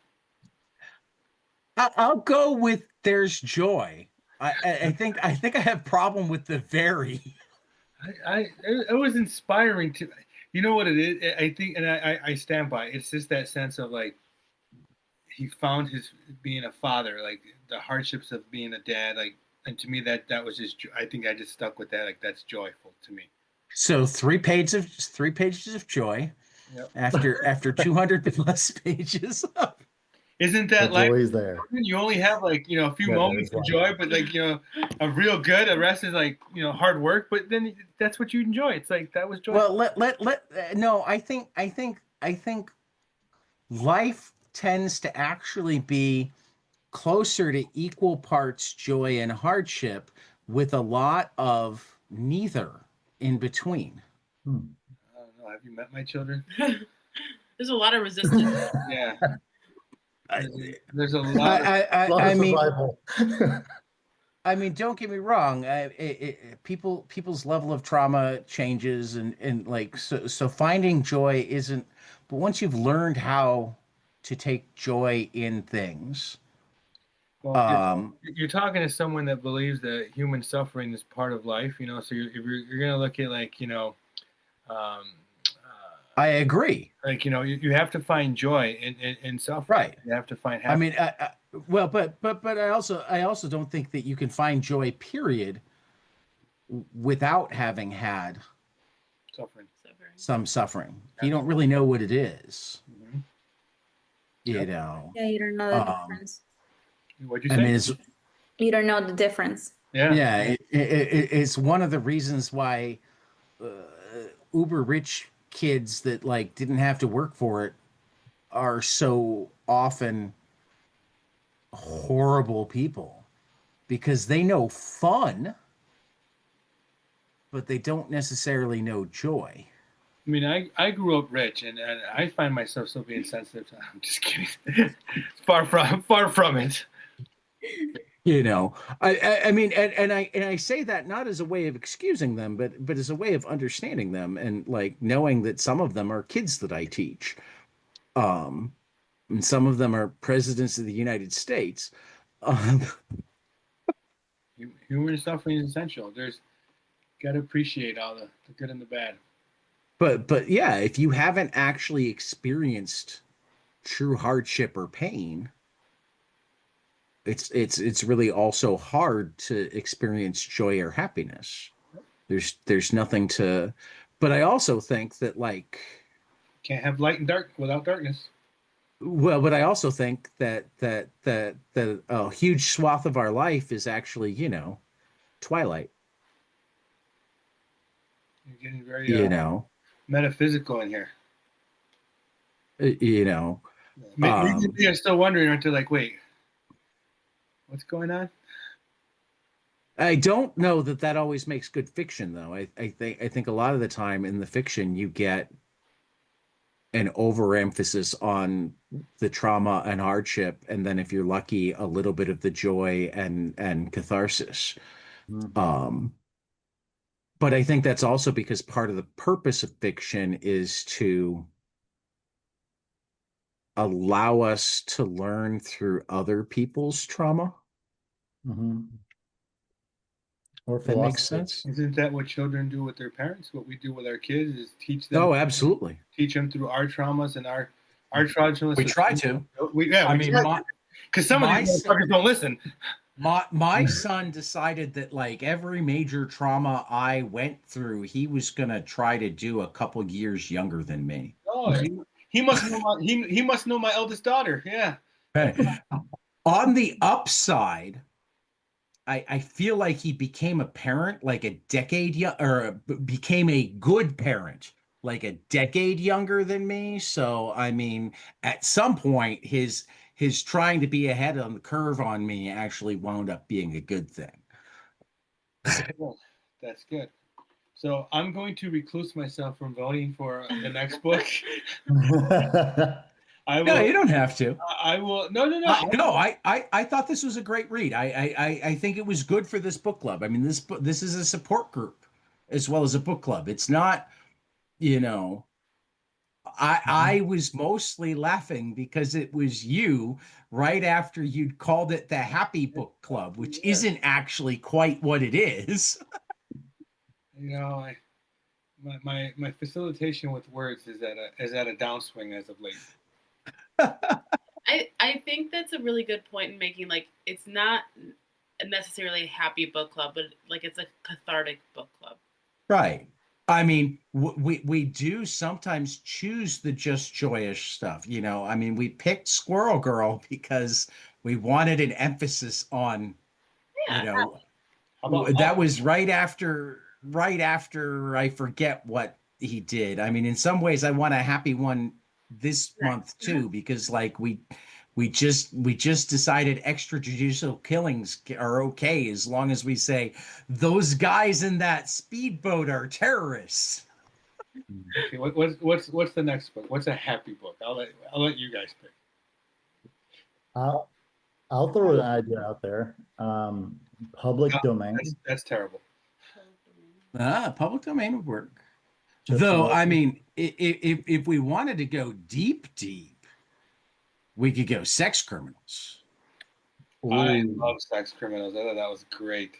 I'll go with there's joy. I think I have problem with the very. It was inspiring to, you know what it is. I think, and I stand by it. It's just that sense of like he found his being a father, like the hardships of being a dad, like, and to me that was just. I think I just stuck with that. Like that's joyful to me. So 3 pages of joy. Yep. After 200 plus pages. Isn't that the like joy is there? you only have like a few moments of joy, but like a real good. The rest is like hard work. But then that's what you enjoy. It's like that was joy. Well, no. I think life tends to actually be closer to equal parts joy and hardship, with a lot of neither in between. I don't know. Have you met my children? There's a lot of resistance. Yeah. There's a lot. I mean, survival. I mean, don't get me wrong. People's level of trauma changes, and like so finding joy isn't. But once you've learned how to take joy in things, well, you're talking to someone that believes that human suffering is part of life. So you're gonna look at like I agree. Like you have to find joy in suffering. Right. You have to find happiness. I mean, well, but I also don't think that you can find joy, period, without having had suffering. some suffering. You don't really know what it is, Mhm. you Yep. know. Yeah, you don't know the difference. What'd you I say? mean, it's You don't know the difference. Yeah. yeah, it's one of the reasons why uh, uber rich kids that like didn't have to work for it are so often horrible people because they know fun, but they don't necessarily know joy. I mean, I grew up rich, and I find myself still being sensitive to. I'm just kidding. Far from it. You know, I mean, and I say that not as a way of excusing them, but as a way of understanding them and like knowing that some of them are kids that I teach, um, and some of them are presidents of the United States. Um, Humor and suffering is essential. There's got to appreciate all the good and the bad. but yeah, if you haven't actually experienced true hardship or pain, it's really also hard to experience joy or happiness. There's nothing to, but I also think that like, Can't have light and dark without darkness. well, but I also think that a huge swath of our life is actually, you know, twilight, You're getting very you know, metaphysical in here. you know, Maybe um, you're still wondering, aren't you? Like, wait, what's going on? I don't know that that always makes good fiction, though. I think a lot of the time in the fiction you get an overemphasis on the trauma and hardship, and then if you're lucky, a little bit of the joy and catharsis. Mhm. Um, but I think that's also because part of the purpose of fiction is to allow us to learn through other people's trauma. Mhm. Or That makes philosophy. sense. Isn't that what children do with their parents? What we do with our kids is Oh, absolutely. teach them through our traumas and our traumas. We try to. I We mean, try because some of my these motherfuckers don't listen. my son decided that like every major trauma I went through, he was gonna try to do a couple years younger than me. Oh, he must know he must know my eldest daughter. Yeah. Hey, on the upside, I feel like he became a parent like a decade young, or became a good parent like a decade younger than me. So I mean, at some point, his trying to be ahead on the curve on me actually wound up being a good thing. Well, that's good. So I'm going to recluse myself from voting for the next book. I No, will. you don't have to. I will. No, no, no. I thought this was a great read. I think it was good for this book club. I mean, this is a support group as well as a book club. It's not, you know, I was mostly laughing because it was you right after you'd called it the Happy Book Club, which Yeah. isn't actually quite what it is. You know, my facilitation with words is at a downswing as of late. I think that's a really good point in making, like, it's not necessarily a happy book club, but like it's a cathartic book club. Right. I mean, we do sometimes choose the just joyous stuff, you know. I mean, we picked Squirrel Girl because we wanted an emphasis on, you Yeah, know, How about that was right after I forget what he did. I mean, in some ways I want a happy one this month too, because like we just decided extrajudicial killings are okay as long as we say those guys in that speedboat are terrorists. okay, what's the next book? What's a happy book? I'll let you guys pick. I'll I'll throw an idea out there. No, Public domain, that's terrible. Public domain would work. chips Though, I ahoy. mean, if we wanted to go deep, we could go sex criminals. I Ooh, love Sex Criminals. I thought that was great.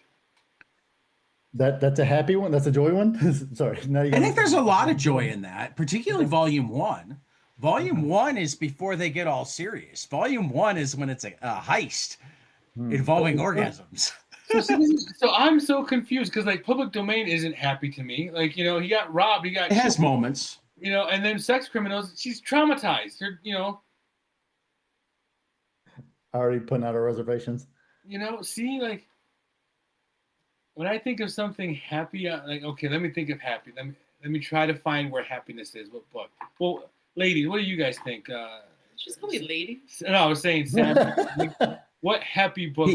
that's a happy one. That's a joy one. Sorry, now you I got me think there's a lot of joy thinking. in that, particularly volume one. Volume one is before they get all serious. Volume one is when it's a heist Hmm. involving orgasms. So I'm so confused because like public domain isn't happy to me. Like, you know, he got robbed, he got It has killed, moments. you know, and then sex criminals, she's traumatized. They're, Already putting out our reservations. see, like when I think of something happy, like okay, let me think of happy. Let me try to find where happiness is. What book? Well, ladies, what do you guys think? Just call me lady. No, I was saying Sam. What happy book?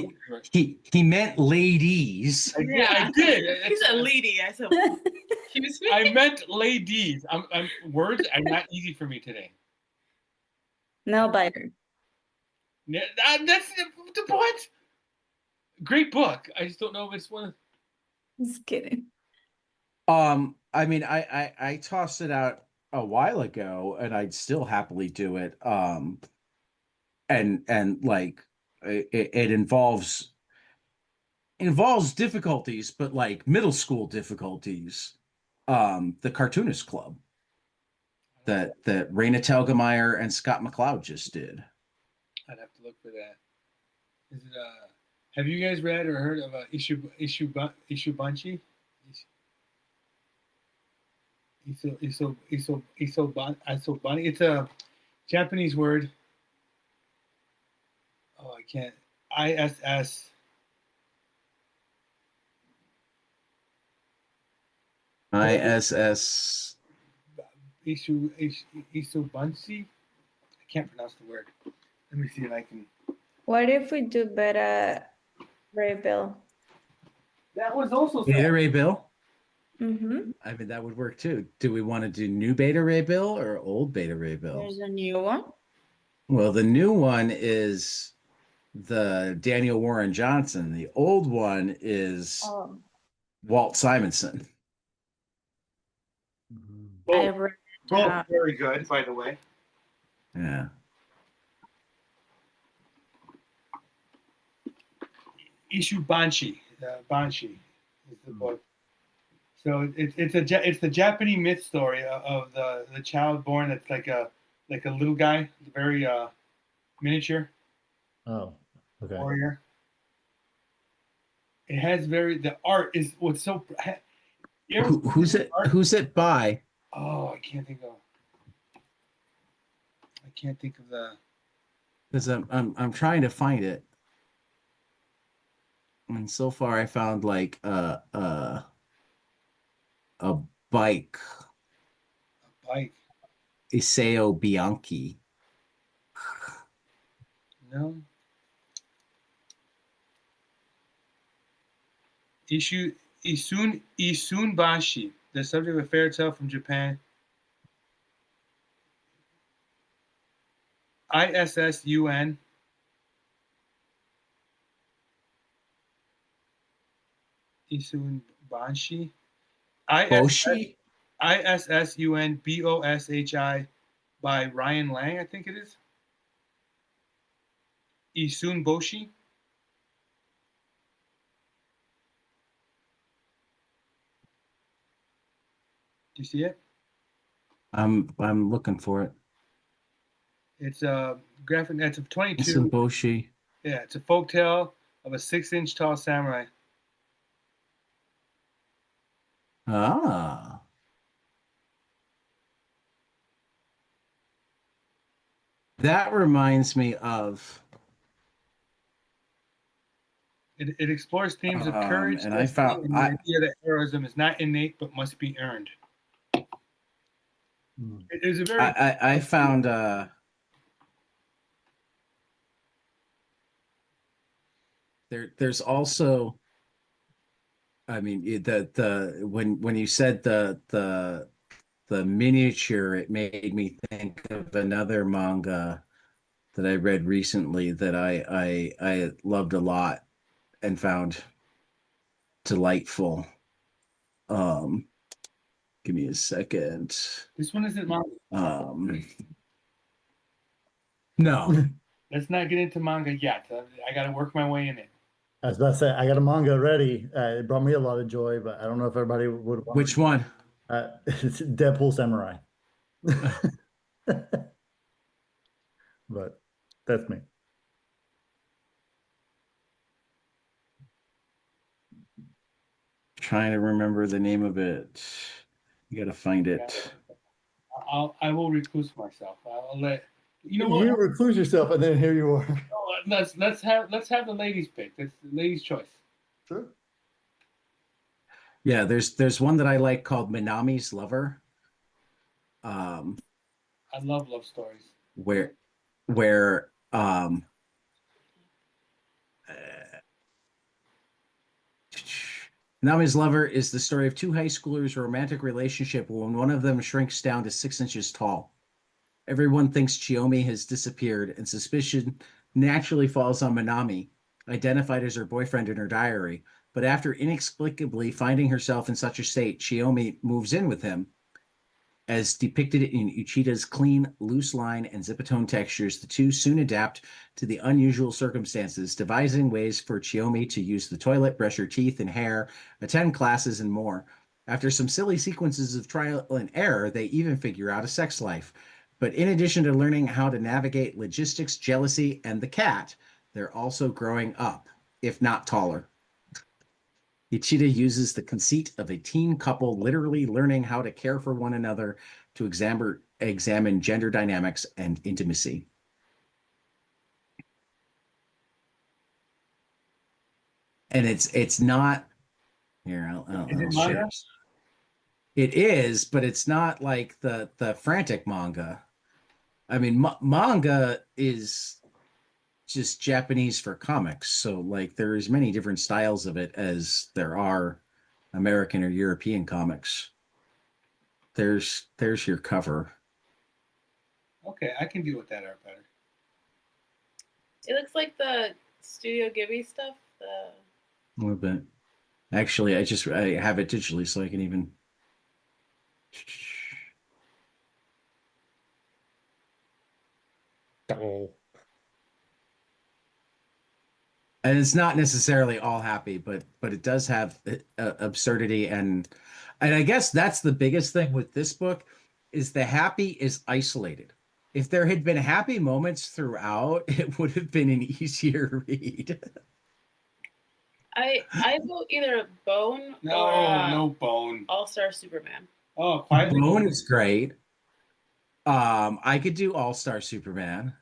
He meant ladies. I did. He said lady. I said, excuse me. I meant ladies. Words are not easy for me today. No biter. Yeah, that's the what? Great book. I just don't know if it's one. Just kidding. I mean, I tossed it out a while ago, and I'd still happily do it. And like it involves difficulties, but like middle school difficulties. The Cartoonist Club that Raina Telgemeier and Scott McCloud just did. I'd have to look for that. Is it have you guys read or heard of Ishubanchi? Isobani. It's a Japanese word. Oh, I can't. ISS. ISS. Isobanshi. I can't pronounce the word. Let me see if I can. What if we do Beta Ray Bill? That was also Beta Ray Bill. Mm-hmm. I mean, that would work too. Do we want to do new Beta Ray Bill or old Beta Ray Bill? There's a new one. Well, the new one is the Daniel Warren Johnson. The old one is Walt Simonson. I read both very good, by the way. Yeah. Ishubanshi. Banshi is the book. So it's the Japanese myth story of the child born that's like a little guy, very miniature. Oh, okay. Warrior. It has the art is what's so. Who's it by? Oh, I can't think of the. Because I'm trying to find it, and so far I found like a bike. A bike. Iseo Bianchi. No. Isunbashi, the subject of a fairy tale from Japan. ISSUN. Isunbashi. Boshi? ISSUNBOSHI by Ryan Lang, I think it is. Isunboshi. Do you see it? I'm looking for it. It's a graphic. It's a 22. Isunboshi. Yeah, it's a folk tale of a 6-inch tall samurai. Ah. That reminds me of. It explores themes of courage and I found and the idea that heroism is not innate but must be earned. It is a very. I found there's also. I mean the when you said the miniature, it made me think of another manga that I read recently that I loved a lot and found delightful. Give me a second. This one isn't manga. No. Let's not get into manga yet. I got to work my way in it. I was about to say, I got a manga ready. It brought me a lot of joy, but I don't know if everybody would want Which one? It's Deadpool Samurai. But that's me. trying to remember the name of it. You got to find it. I will recluse myself. I'll let you know You what. recluse yourself, and then here you are. Let's have the ladies pick. That's the ladies' choice. Sure. Yeah, there's one that I like called Minami's Lover. Um, I love love stories. where uh, Minami's Lover is the story of two high schoolers' romantic relationship when one of them shrinks down to 6 inches tall. Everyone thinks Chiyomi has disappeared, and suspicion naturally falls on Minami, identified as her boyfriend in her diary. But after inexplicably finding herself in such a state, Chiyomi moves in with him. As depicted in Uchida's clean, loose line and zipatone textures, the two soon adapt to the unusual circumstances, devising ways for Chiyomi to use the toilet, brush her teeth and hair, attend classes, and more. After some silly sequences of trial and error, they even figure out a sex life. But in addition to learning how to navigate logistics, jealousy, and the cat, they're also growing up, if not taller. Ichida uses the conceit of a teen couple literally learning how to care for one another to examine gender dynamics and intimacy. And it's not here. Is it I'll share. manga? It is, but it's not like the frantic manga. I mean, manga is just Japanese for comics. So like there is many different styles of it as there are American or European comics. There's your cover. Okay, I can deal with that art better. It looks like the Studio Ghibli stuff. A little bit. Actually, I have it digitally, so I can even. Oh. And it's not necessarily all happy, but it does have absurdity and I guess that's the biggest thing with this book is the happy is isolated. If there had been happy moments throughout, it would have been an easier read. I vote either Bone No, or no bone. All Star Superman. Oh, quietly. Bone is great. I could do All-Star Superman.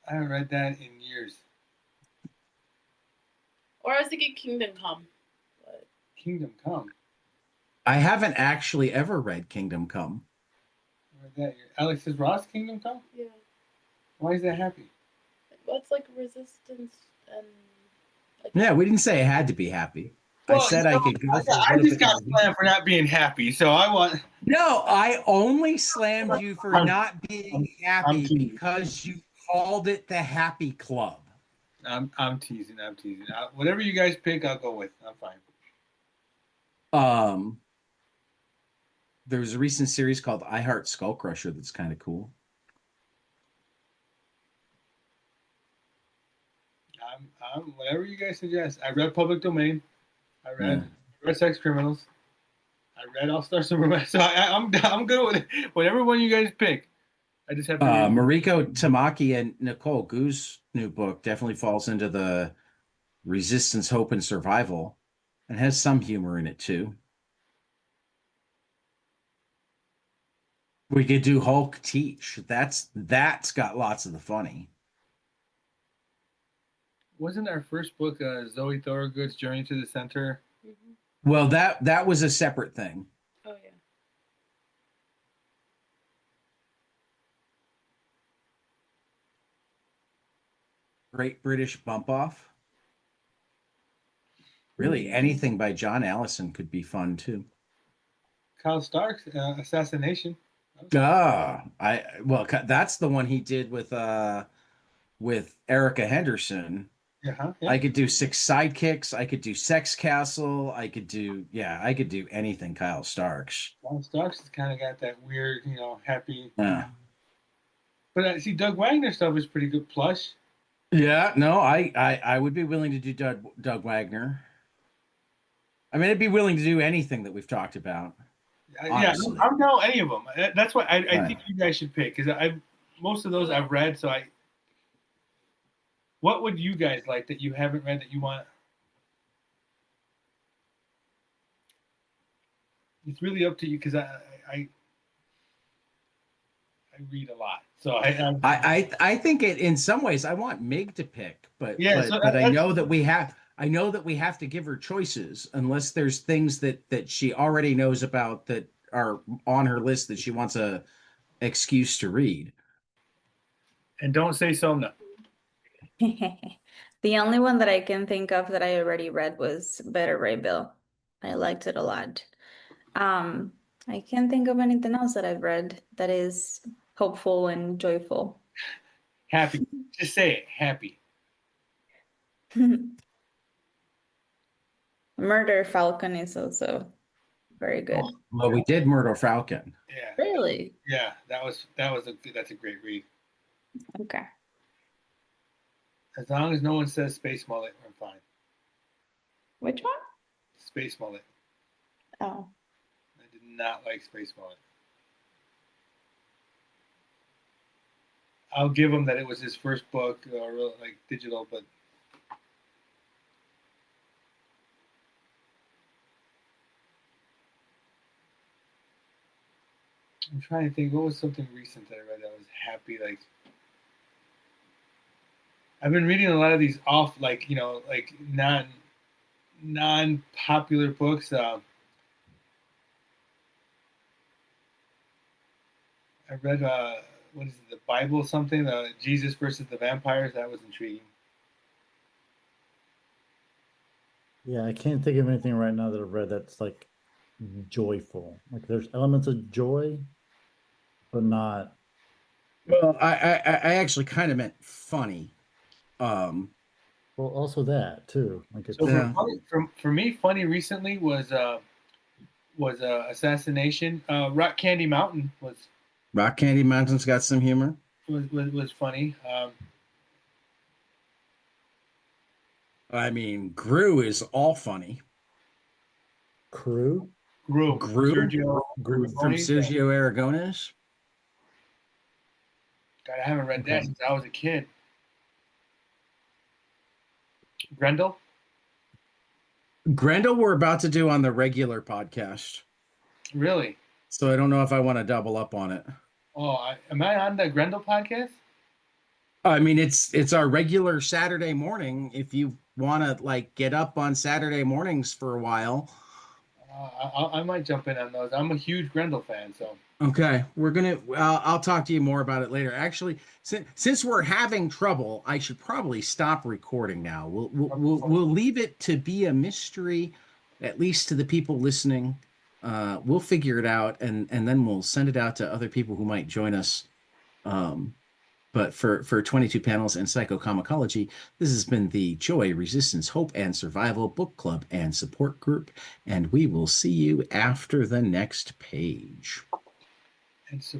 I haven't read that in years. Or I was thinking Kingdom Come. But Kingdom Come. I haven't actually ever read Kingdom Come. I read that. Alex says Ross Kingdom Come. yeah, Why is that happy? well, it's like resistance and like Yeah, we didn't say I had to be happy. I Well, said I could go for I both just of got them. slammed for not being happy, so I want. No, I only slammed you for not being happy teasing. because you called it the Happy Club. I'm teasing. Whatever you guys pick, I'll go with. I'm fine. There was a recent series called I Heart Skull Crusher that's kind of cool. I'm whatever you guys suggest. I read Public Domain. I read Sex Criminals. I read All Star Superman. So I'm good with it. Whatever one you guys pick. I just have to read. Mariko Tamaki and Nicole Gu's new book definitely falls into the resistance, hope, and survival, and has some humor in it too. We could do Hulk Teach. That's got lots of the funny. Wasn't our first book Zoe Thorogood's Journey to the Center? Mm-hmm. Well, that was a separate thing. Oh yeah. Great British Bump Off. Really, anything by John Allison could be fun too. Kyle Stark's Assassination. That's the one he did with Erica Henderson. Yeah. I could do Six Sidekicks. I could do Sex Castle. I could do anything Kyle Starks. Kyle Starks has kind of got that weird, happy. Yeah. But see, Doug Wagner stuff is pretty good. Plush. Yeah. No, I would be willing to do Doug Wagner. I mean, I'd be willing to do anything that we've talked about. Yeah, I'm down any of them. That's what I think you guys should pick because most of those I've read. So what would you guys like that you haven't read that you want? It's really up to you because I read a lot, so I think it in some ways I want Mig to pick, but yeah. So I that's know that we have to give her choices unless there's things that she already knows about that are on her list that she wants a excuse to read. and don't say so no. The only one that I can think of that I already read was Better Ray Bill. I liked it a lot. Um, I can't think of anything else that I've read that is hopeful and joyful. Happy, just say it. Happy. Murder Falcon is also very good. Well, we did Murder Falcon. Yeah, Really? yeah. That's a great read. Okay. As long as no one says Space Mullet, I'm fine. Which one? Space Mullet. Oh. I did not like Space Mullet. I'll give him that it was his first book, or like digital, but I'm trying to think. What was something recent that I read that was happy? Like I've been reading a lot of these off, like like non popular books. I read what is it, the Bible something, Jesus versus the vampires. That was intriguing. Yeah, I can't think of anything right now that I've read that's like joyful. Like there's elements of joy, but not. Well, I actually kind of meant funny. Um, Well, also that too. Like So it's yeah, for me, funny recently was Assassination. Rock Candy Mountain Rock Candy Mountain's got some humor. was funny. I mean, Gru is all funny. crew. Gru Gru Sergio Gru. from Aragoni. Yeah. Sergio Aragones. God, I haven't read that Okay. since I was a kid. Grendel. Grendel, we're about to do on the regular podcast. Really? So I don't know if I want to double up on it. Oh, am I on the Grendel podcast? I mean, it's our regular Saturday morning. If you want to like get up on Saturday mornings for a while. I might jump in on those. I'm a huge Grendel fan, so. Okay, we're gonna. I'll talk to you more about it later. Actually, since we're having trouble, I should probably stop recording now. We'll leave it to be a mystery, at least to the people listening. We'll figure it out, and then we'll send it out to other people who might join us. But for 22 panels and Psychocomicology, this has been the Joy, Resistance, Hope, and Survival Book Club and Support Group, and we will see you after the next page. And